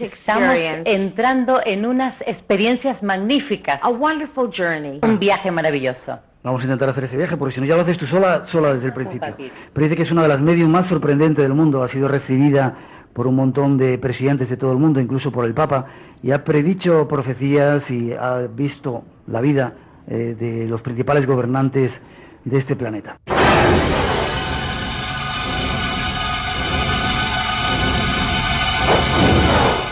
estamos experience, entrando en unas experiencias magníficas, a wonderful journey. un viaje maravilloso. Vamos a intentar hacer ese viaje, porque si no ya lo haces tú sola desde el principio. Pero dice que es una de las medios más sorprendentes del mundo, ha sido recibida por un montón de presidentes de todo el mundo, incluso por el Papa, y ha predicho profecías y ha visto la vida de los principales gobernantes de este planeta.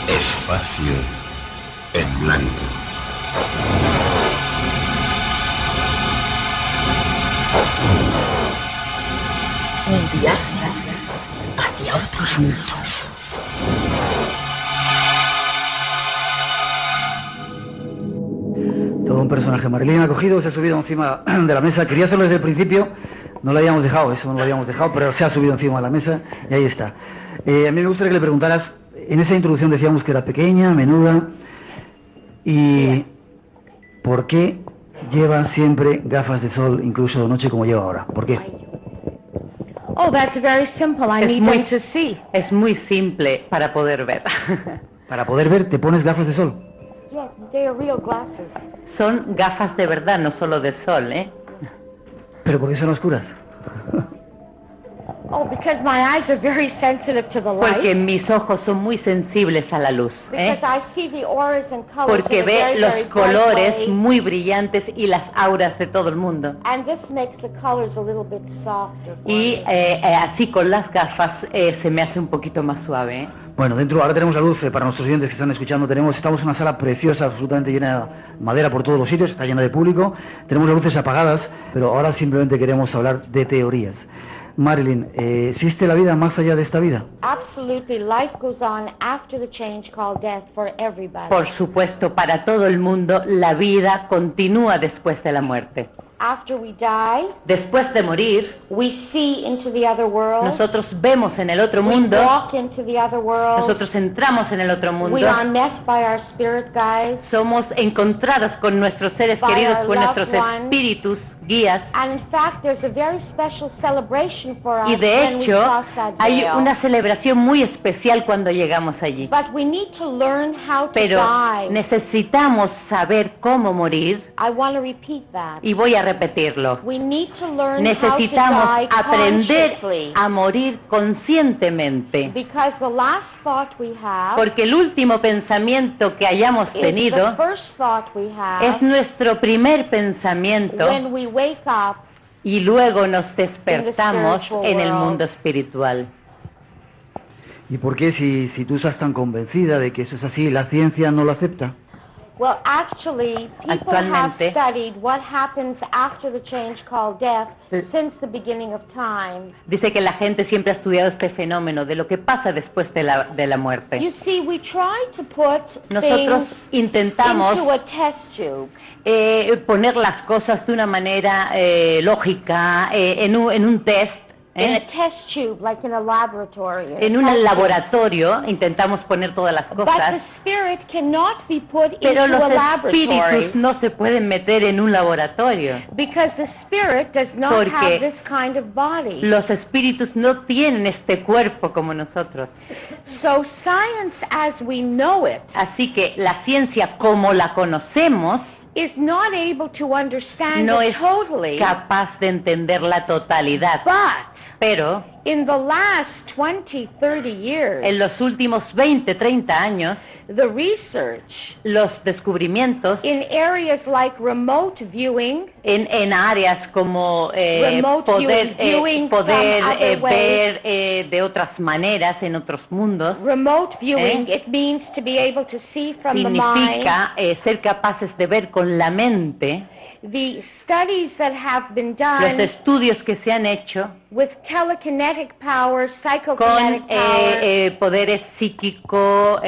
Espacio en blanco. Un viaje hacia otros mundos. Todo un personaje. Marilyn ha cogido, se ha subido encima de la mesa. Quería hacerlo desde el principio, no lo habíamos dejado, eso no lo habíamos dejado, pero se ha subido encima de la mesa y ahí está. A mí me gustaría que le preguntaras, en esa introducción decíamos que era pequeña, menuda, y ¿por qué lleva siempre gafas de sol, incluso de noche como lleva ahora? ¿Por qué? Oh, that's very simple. I need them to see. Es muy simple para poder ver. Para poder ver, te pones gafas de sol. Yeah, they are real glasses. Son gafas de verdad, no solo de sol, ¿eh? ¿Pero por qué son oscuras? Oh, because my eyes are very sensitive to the light. Porque mis ojos son muy sensibles a la luz, ¿eh? Because I see the auras and colors Porque in a ve very, los very bright colores way. muy brillantes y las auras de todo el mundo. And this makes the colors a little bit softer for Y me. así con las gafas se me hace un poquito más suave, ¿eh? Bueno, dentro ahora tenemos la luz para nuestros oyentes que están escuchando. Estamos en una sala preciosa, absolutamente llena de madera por todos los sitios, está llena de público. Tenemos las luces apagadas, pero ahora simplemente queremos hablar de teorías. Marilyn, ¿existe la vida más allá de esta vida? Absolutely, life goes on after the change called death for everybody. Por supuesto, para todo el mundo la vida continúa después de la muerte. After we die, Después de morir, we see into the other world. nosotros vemos en el otro We mundo, walk into the other world. nosotros entramos en el otro mundo, We are met by our spirit guides. somos encontrados con nuestros seres By queridos, our con loved nuestros ones. espíritus, guías. And in fact, there's a very special celebration for us Y de when we hecho, cross that hay veil. una celebración muy especial cuando llegamos allí. But we need to learn how to Pero die. necesitamos saber cómo morir, I want to repeat that. y voy a repetirlo. We need to learn Necesitamos how to die aprender consciously. a morir conscientemente, Because the last thought we have porque el último pensamiento que hayamos is the tenido first thought we have es nuestro primer pensamiento, when we wake up. y luego nos despertamos spiritual en el world. mundo espiritual. ¿Y por qué, si tú estás tan convencida de que eso es así, la ciencia no lo acepta? Well, actually, people have Actualmente, studied what happens after the change called death since the beginning of time. Dice que la gente siempre ha estudiado este fenómeno de lo que pasa después de la muerte. You see, we try to put Nosotros things intentamos into a test tube. Poner las cosas de una manera lógica, en un test, In a test tube, like in a laboratory. en un laboratorio. Intentamos poner todas las But the cosas, spirit cannot be put pero into los a laboratory espíritus no se pueden meter en un laboratorio. because the spirit does not Porque have this kind of body. Los espíritus no tienen este cuerpo como nosotros. So science as we know it Así que la ciencia como la conocemos is not able to understand no it es totally. capaz de entender la totalidad. But Pero in the last 20, 30 years, en los últimos 20, 30 años, the research los descubrimientos in areas like remote viewing, en áreas como Remote poder, viewing from other ver de otras maneras en otros mundos, remote viewing, it means to be able to see from the mind. significa ser capaces de ver con la mente. The studies that have been Los done estudios que se han hecho with telekinetic powers, con psychokinetic powers, poderes psíquicos,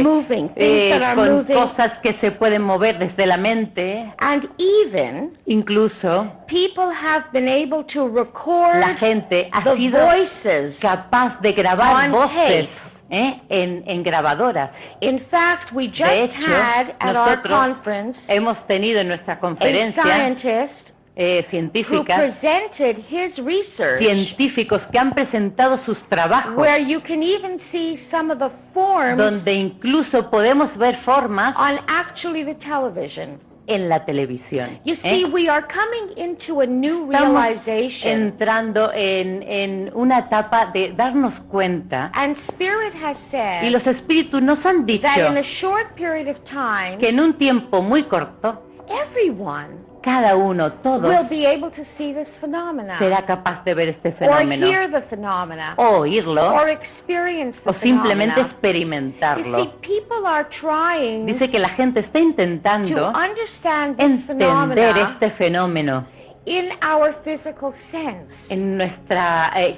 moving, things that are con moving, cosas que se pueden mover desde la mente, and even incluso people have been able to record la gente ha the sido voices capaz de grabar on voces en grabadoras. In fact, we De just hecho, had at our nosotros conference hemos tenido en nuestra a conferencia scientist who científicas, presented his research, científicos que han presentado sus trabajos, where you can even see some of the forms donde incluso podemos ver formas on actually the television. en la televisión. You see, we are coming into a new Estamos realization, entrando en una etapa de darnos cuenta, and Spirit has y said los espíritus nos han dicho that in a short period of time, que en un tiempo muy corto, everyone cada uno, will todos, be able to see this phenomena, será capaz de ver este or fenómeno, hear the phenomena, o oírlo, or experience the o simplemente phenomena. You experimentarlo. see, people are trying Dice que la gente está to intentando understand this entender phenomena este fenómeno in our physical sense. en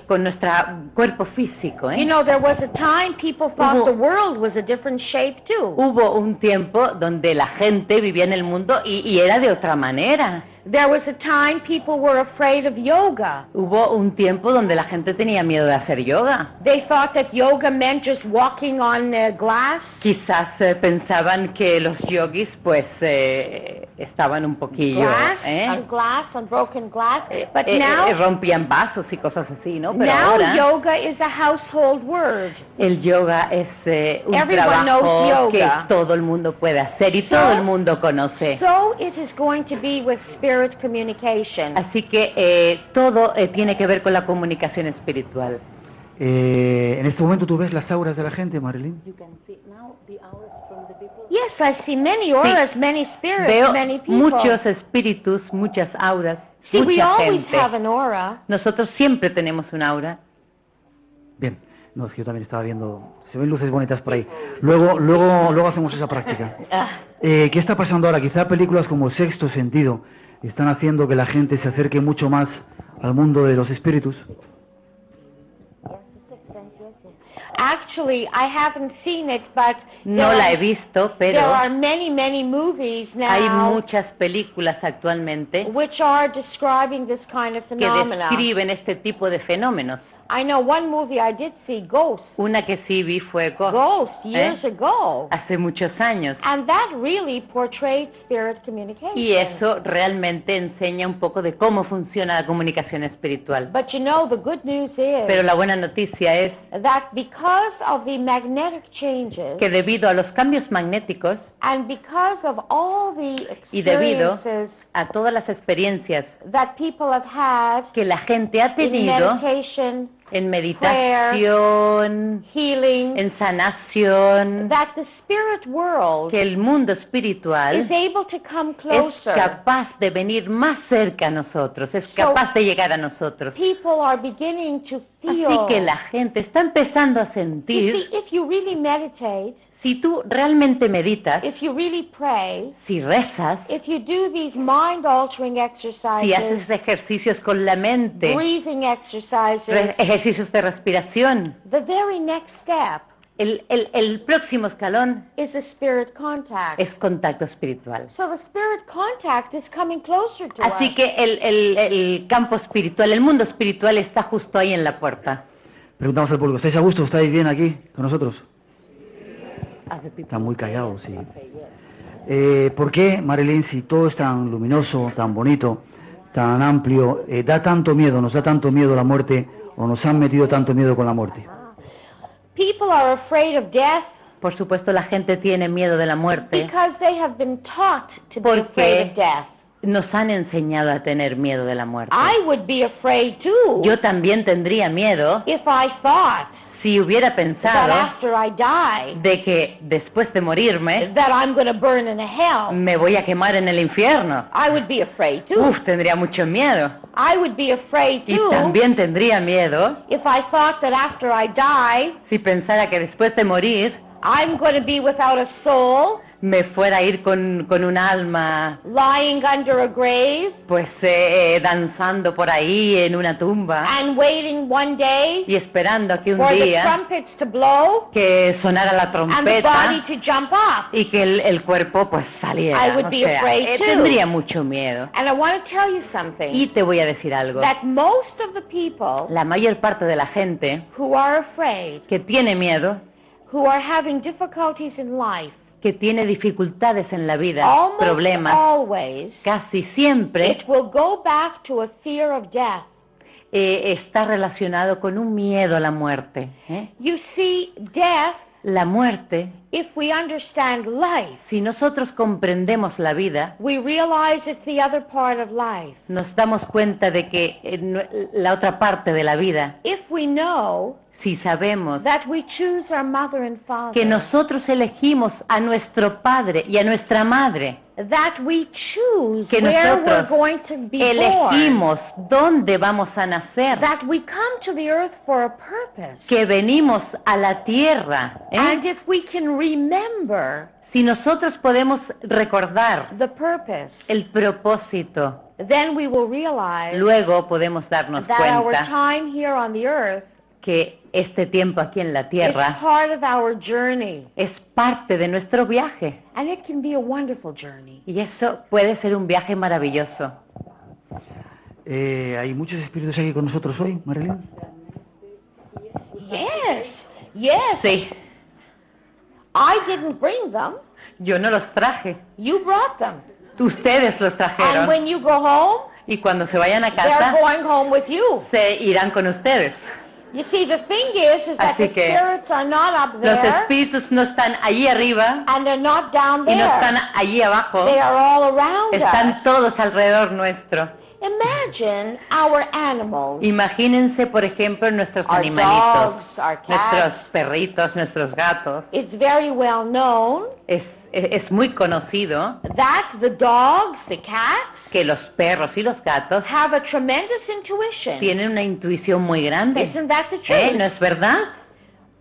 con nuestro cuerpo físico. You know, there was a time people thought Hubo- the world was a different shape too. Hubo un tiempo donde la gente vivía en el mundo y era de otra manera. There was a time people were afraid of yoga. Hubo un tiempo donde la gente tenía miedo de hacer yoga. They thought that yoga meant just walking on glass, Quizás pensaban que los yogis pues estaban un poquillo on broken glass. But now, rompían vasos y cosas así, ¿no? Pero now ahora yoga is a household word. el yoga es un Everyone knows trabajo que yoga. todo el mundo puede hacer y So- todo el mundo conoce. So it is going to be with spirit communication. Así que todo tiene que ver con la comunicación espiritual. En este momento tú ves las auras de la gente, Marilyn. Yes, I see many auras, many spirits, Veo many people. muchos espíritus, muchas auras, See, we mucha always gente. have an aura. Nosotros siempre tenemos un aura. Bien, no, es que yo también estaba viendo, se ven luces bonitas por ahí. Luego hacemos esa práctica. ¿Qué está pasando ahora? Quizá películas como Sexto Sentido están haciendo que la gente se acerque mucho más al mundo de los espíritus. Actually, I haven't seen it, but No la he visto, there pero are many movies hay now muchas películas actualmente which are describing this kind of que phenomena. describen este tipo de fenómenos. I know one movie I did see, Ghost. Una que sí vi fue Ghost, Ghost, years ago. hace muchos años. And that really portrayed spirit communication. Y eso realmente enseña un poco de cómo funciona la comunicación espiritual. But you know, the good news is Pero la buena noticia es that because of the magnetic changes que debido a los cambios magnéticos and because of all the y debido experiences a todas las experiencias that people have had que la gente ha in tenido meditation, en meditación, healing, en sanación, that the spirit world que el mundo espiritual is able to come es closer. capaz de venir más cerca a nosotros, es So, capaz de llegar a nosotros. People are beginning to feel. Así que la gente está empezando a You sentir, see, if you really meditate, si tú realmente meditas, if you really pray, si rezas, if you do these mind-altering si haces exercises, ejercicios con la mente, breathing exercises, ejercicios de respiración, the very next step el próximo escalón is the spirit contact. es contacto espiritual. So the spirit contact is coming closer to Así us. que el campo espiritual, el mundo espiritual está justo ahí en la puerta. Preguntamos al público, ¿estáis a gusto? ¿Estáis bien aquí con nosotros? Están muy callados, sí. ¿Por qué, Marilyn, si todo es tan luminoso, tan bonito, tan amplio, da tanto miedo, nos da tanto miedo la muerte, o nos han metido tanto miedo con la muerte? People are afraid of death Por supuesto, la gente tiene miedo de la muerte because they have been taught to be afraid of death. nos han enseñado a tener miedo de la muerte. I would be afraid too Yo también tendría miedo if I thought si hubiera that pensado after I die de que después de morirme that I'm going to burn in a hell. me voy a quemar en el infierno. I would be afraid too. Uf, tendría mucho miedo. I would be afraid Y too también tendría miedo if I thought that after I die si pensara que después de morir I'm going to be without a soul me fuera a ir con un alma lying under a grave, pues danzando por ahí en una tumba and waiting one day y esperando a que un for the día trumpets to blow que sonara la and the trompeta body to jump up. y que el cuerpo pues saliera. I would be afraid too. Tendría mucho miedo. And I want to tell you something. Y te voy a decir algo. That most of the people La mayor parte de la gente who are afraid, que tiene miedo, who are having difficulties in life, que tiene dificultades en la vida, almost problemas, always, casi siempre it will go back to a fear of death. Está relacionado con un miedo a la muerte. You see, death, La muerte, if we understand life, si nosotros comprendemos la vida, we realize it's the other part of life. nos damos cuenta de que la otra parte de la vida, If we know si sabemos that we choose our mother and father, que nosotros elegimos a nuestro padre y a nuestra madre, that we choose que where we're nosotros going to be born, elegimos dónde vamos a nacer, that we come to the earth for a purpose, que venimos a la tierra, and if we can remember si nosotros podemos recordar the purpose, el propósito, then we will realize luego podemos darnos that our cuenta time here on the earth que este tiempo aquí en la is tierra part of our journey, es parte de nuestro viaje. and it can be a wonderful journey. Y eso puede ser un viaje maravilloso. ¿Hay muchos espíritus aquí con nosotros hoy, Marilyn? Yes, yes. Sí, I didn't bring them. yo no los traje. You brought them. Ustedes los And trajeron. when you go home, Y cuando se vayan a they're casa, going home with you. se irán con ustedes. You see, the thing is that Así the que spirits are not up Los there, espíritus no están allí arriba and they're not down y no there. están allí abajo. They are all around Están us. todos alrededor nuestro. Imagine our animals, Imagínense, por ejemplo, nuestros our animalitos, dogs, our nuestros cats. perritos, nuestros gatos. It's very well known Es muy conocido that the dogs, the cats, que los perros y los gatos have a tremendous intuition. tienen una intuición muy grande. Isn't that the truth? ¿No es verdad?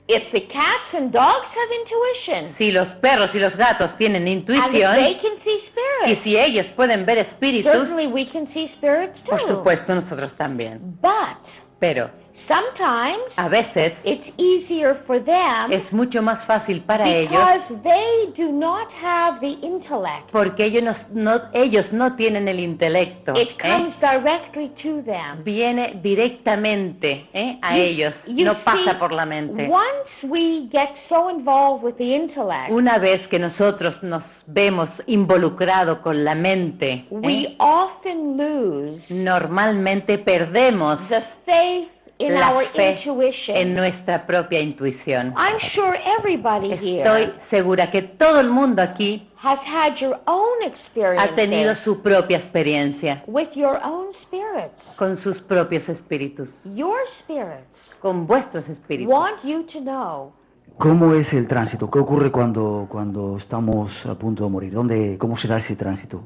If the cats and dogs have intuition, Si los perros y los gatos tienen and if they intuición can see y spirits, si ellos pueden ver espíritus, certainly we can see spirits too. por supuesto nosotros también. But Pero sometimes a veces it's easier for them es mucho más fácil para ellos because they do not have the intellect. porque ellos no tienen el intelecto. It comes directly to them. Viene directamente a You- ellos, you no see, pasa por la mente. Once we get so involved with the intellect, Una vez que nosotros nos vemos involucrados con la mente, we often lose normalmente perdemos the faith in la our fe intuition. en nuestra propia intuición. I'm sure everybody Estoy here segura que todo el mundo aquí has had your own ha tenido experiences su propia experiencia with your own spirits. con sus propios espíritus, Your spirits con vuestros espíritus. want you to know ¿Cómo es el tránsito? ¿Qué ocurre cuando estamos a punto de morir? ¿Cómo se da ese tránsito?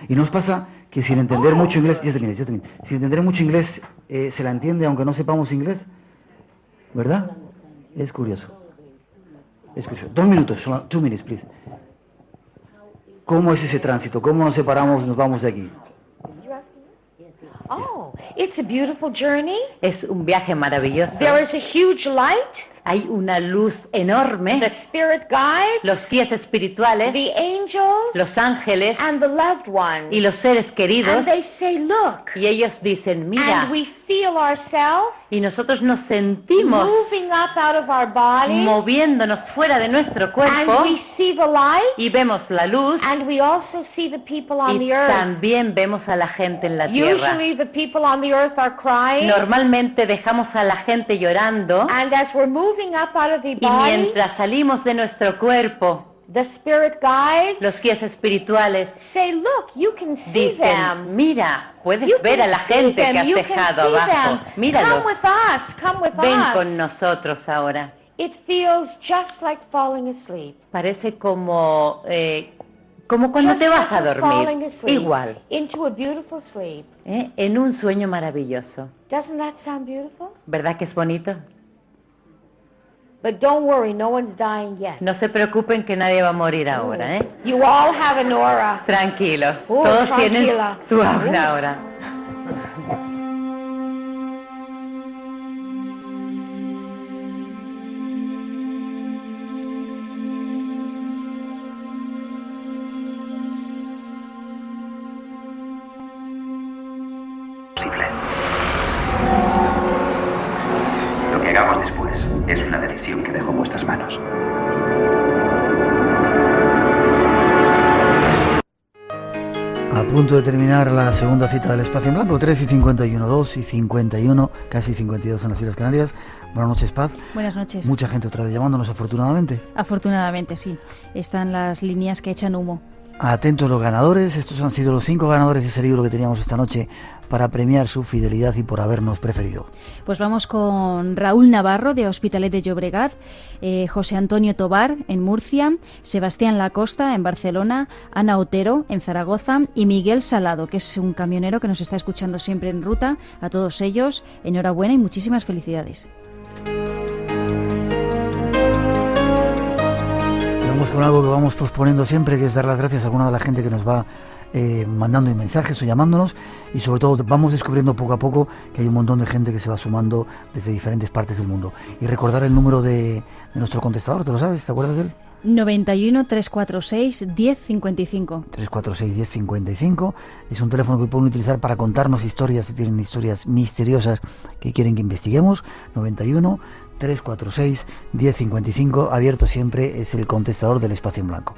Y nos pasa que sin entender mucho inglés, sin entender mucho inglés, se la entiende aunque no sepamos inglés, ¿verdad? Es curioso. 2 minutos, 2 minutes, please. ¿Cómo es ese tránsito? ¿Cómo nos separamos y nos vamos de aquí? Oh, it's a beautiful journey. Es un viaje maravilloso. There is a huge light. Hay una luz enorme. The spirit guides, Los guías espirituales, the angels, los ángeles and the loved ones. y los seres queridos. And they say, look. Y ellos dicen, mira, And we feel ourselves y nosotros nos sentimos moving up out of our body. moviéndonos fuera de nuestro cuerpo And we see the light. y vemos la luz And we also see the people on y the earth. también vemos a la gente en la tierra. Usually the people on the earth are crying. Normalmente dejamos a la gente llorando And as we're moving up out of the y body, mientras salimos de nuestro cuerpo, the spirit guides los guías espirituales say, look, you can see dicen, them. mira, puedes You ver a can la see gente them. que has You can dejado see abajo. them. Míralos, Come with us. Come with ven us. con nosotros ahora. It feels just like falling asleep. Parece como cuando Just te vas a like falling dormir, asleep. igual, Into a beautiful sleep. en un sueño maravilloso. Doesn't that sound beautiful? ¿Verdad que es bonito? But don't worry, no one's dying yet. No se preocupen que nadie va a morir ahora, ¿eh? You all have an aura. Tranquilo. Todos tienen su aura ahora. Lo que hagamos después es una decisión que dejo en vuestras manos. A punto de terminar la segunda cita del Espacio en Blanco, 3:51, 2:51, casi 52 en las Islas Canarias. Buenas noches, Paz. Buenas noches. Mucha gente otra vez llamándonos, afortunadamente. Afortunadamente, sí. Están las líneas que echan humo. Atentos los ganadores. Estos han sido los 5 ganadores de ese libro que teníamos esta noche para premiar su fidelidad y por habernos preferido. Pues vamos con Raúl Navarro, de Hospitalet de Llobregat, José Antonio Tobar, en Murcia, Sebastián Lacosta, en Barcelona, Ana Otero, en Zaragoza, y Miguel Salado, que es un camionero que nos está escuchando siempre en ruta. A todos ellos, enhorabuena y muchísimas felicidades. Vamos con algo que vamos posponiendo siempre, que es dar las gracias a alguna de la gente que nos va mandando mensajes o llamándonos, y sobre todo vamos descubriendo poco a poco que hay un montón de gente que se va sumando desde diferentes partes del mundo. Y recordar el número de nuestro contestador, ¿te lo sabes? ¿Te acuerdas de él? 91 346 1055. 346 1055. Es un teléfono que pueden utilizar para contarnos historias, si tienen historias misteriosas que quieren que investiguemos. 91 346 1055. Abierto siempre, es el contestador del Espacio en Blanco.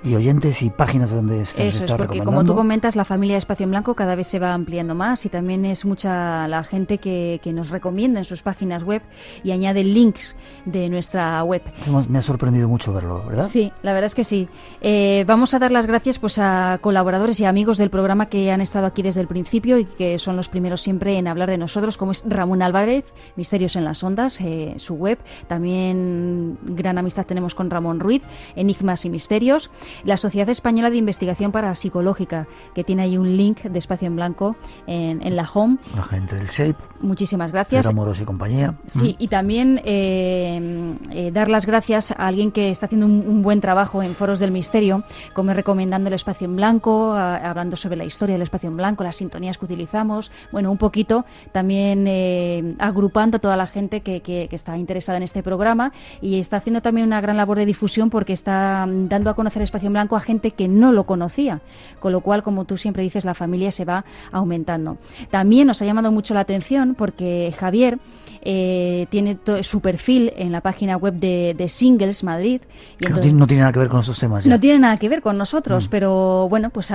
Y oyentes y páginas donde se Eso está es, porque recomendando. como tú comentas, la familia de Espacio en Blanco cada vez se va ampliando más, y también es mucha la gente que nos recomienda en sus páginas web y añade links de nuestra web. Además, me ha sorprendido mucho verlo, ¿verdad? Sí, la verdad es que sí. Vamos a dar las gracias pues a colaboradores y amigos del programa que han estado aquí desde el principio y que son los primeros siempre en hablar de nosotros, como es Ramón Álvarez, Misterios en las Ondas, su web. También gran amistad tenemos con Ramón Ruiz, Enigmas y Misterios. La Sociedad Española de Investigación Parapsicológica, que tiene ahí un link de Espacio en Blanco en la home. La gente del SHAPE. Muchísimas gracias. Pedro Moros y compañía. Sí, y también dar las gracias a alguien que está haciendo un buen trabajo en Foros del Misterio, como es recomendando el Espacio en Blanco, hablando sobre la historia del Espacio en Blanco, las sintonías que utilizamos, bueno, un poquito también agrupando a toda la gente que está interesada en este programa, y está haciendo también una gran labor de difusión porque está dando a conocer el Espacio en Blanco a gente que no lo conocía, con lo cual, como tú siempre dices, la familia se va aumentando. También nos ha llamado mucho la atención porque Javier tiene su perfil en la página web de Singles Madrid. Y entonces, no tiene nada que ver con esos temas. Ya. No tiene nada que ver con nosotros, pero bueno, pues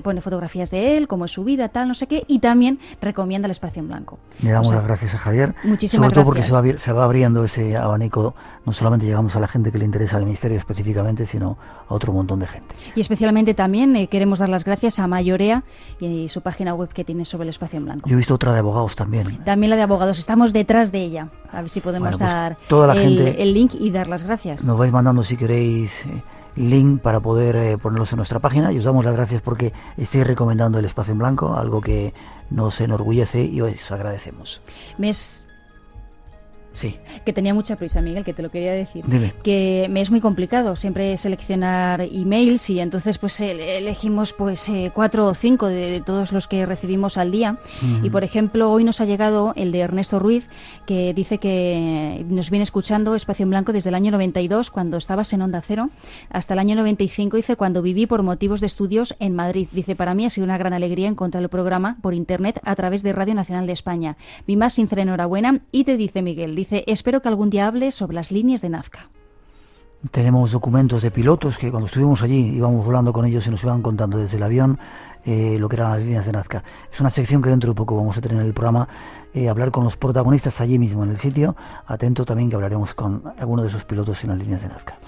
pone fotografías de él, cómo es su vida, tal, no sé qué, y también recomienda el Espacio en Blanco. Le damos las gracias a Javier. Muchísimas sobre todo gracias. Porque se va abriendo ese abanico. No solamente llegamos a la gente que le interesa el misterio específicamente, sino a otro montón de gente. Y especialmente también queremos dar las gracias a Mayorea y su página web que tiene sobre el Espacio en Blanco. Yo he visto otra de abogados también. También la de abogados, estamos detrás de ella. A ver si podemos dar toda la gente el link y dar las gracias. Nos vais mandando, si queréis, link para poder ponerlos en nuestra página, y os damos las gracias porque estáis recomendando el Espacio en Blanco, algo que nos enorgullece y os agradecemos. Sí. Que tenía mucha prisa, Miguel, que te lo quería decir. Dime. Que me es muy complicado siempre seleccionar emails, y entonces pues elegimos 4 o 5 de todos los que recibimos al día. Y por ejemplo, hoy nos ha llegado el de Ernesto Ruiz, que dice que nos viene escuchando Espacio en Blanco desde el año 92, cuando estabas en Onda Cero, hasta el año 95, dice, cuando viví por motivos de estudios en Madrid. Dice, para mí ha sido una gran alegría encontrar el programa por internet a través de Radio Nacional de España. Mi más sincera enhorabuena. Y te dice Miguel, dice, espero que algún día hables sobre las líneas de Nazca. Tenemos documentos de pilotos que cuando estuvimos allí íbamos volando con ellos y nos iban contando desde el avión lo que eran las líneas de Nazca. Es una sección que dentro de poco vamos a tener en el programa, hablar con los protagonistas allí mismo en el sitio. Atento también que hablaremos con alguno de esos pilotos en las líneas de Nazca.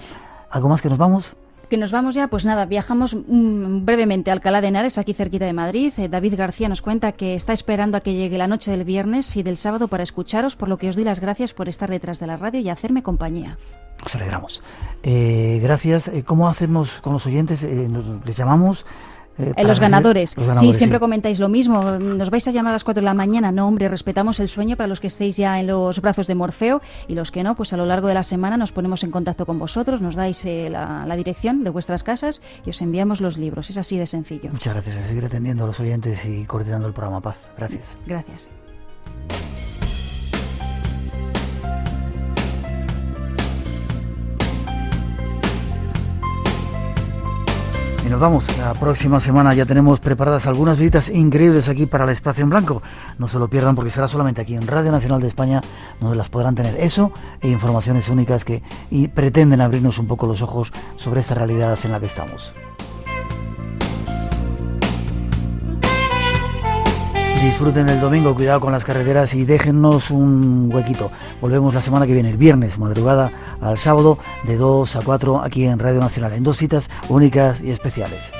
¿Algo más que nos vamos? Que nos vamos ya, pues nada, viajamos brevemente a Alcalá de Henares, aquí cerquita de Madrid. David García nos cuenta que está esperando a que llegue la noche del viernes y del sábado para escucharos, por lo que os doy las gracias por estar detrás de la radio y hacerme compañía. Nos alegramos. Gracias. ¿Cómo hacemos con los oyentes? Les llamamos, Los ganadores. Sí, siempre sí. comentáis lo mismo. Nos vais a llamar a las 4 de la mañana. No, hombre, respetamos el sueño para los que estéis ya en los brazos de Morfeo, y los que no, pues a lo largo de la semana nos ponemos en contacto con vosotros, nos dais la dirección de vuestras casas y os enviamos los libros. Es así de sencillo. Muchas gracias. A seguir atendiendo a los oyentes y coordinando el programa Paz. Gracias. Gracias. Y nos vamos. La próxima semana ya tenemos preparadas algunas visitas increíbles aquí para el Espacio en Blanco. No se lo pierdan porque será solamente aquí en Radio Nacional de España donde las podrán tener. Eso e informaciones únicas que pretenden abrirnos un poco los ojos sobre esta realidad en la que estamos. Disfruten el domingo, cuidado con las carreteras y déjennos un huequito. Volvemos la semana que viene, el viernes, madrugada al sábado, de 2 a 4, aquí en Radio Nacional, en 2 citas únicas y especiales.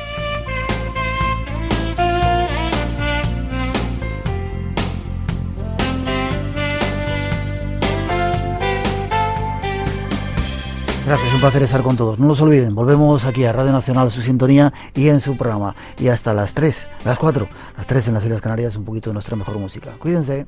Gracias, un placer estar con todos. No los olviden, volvemos aquí a Radio Nacional, su sintonía y en su programa. Y hasta las 3, las 4, las 3 en las Islas Canarias, un poquito de nuestra mejor música. Cuídense.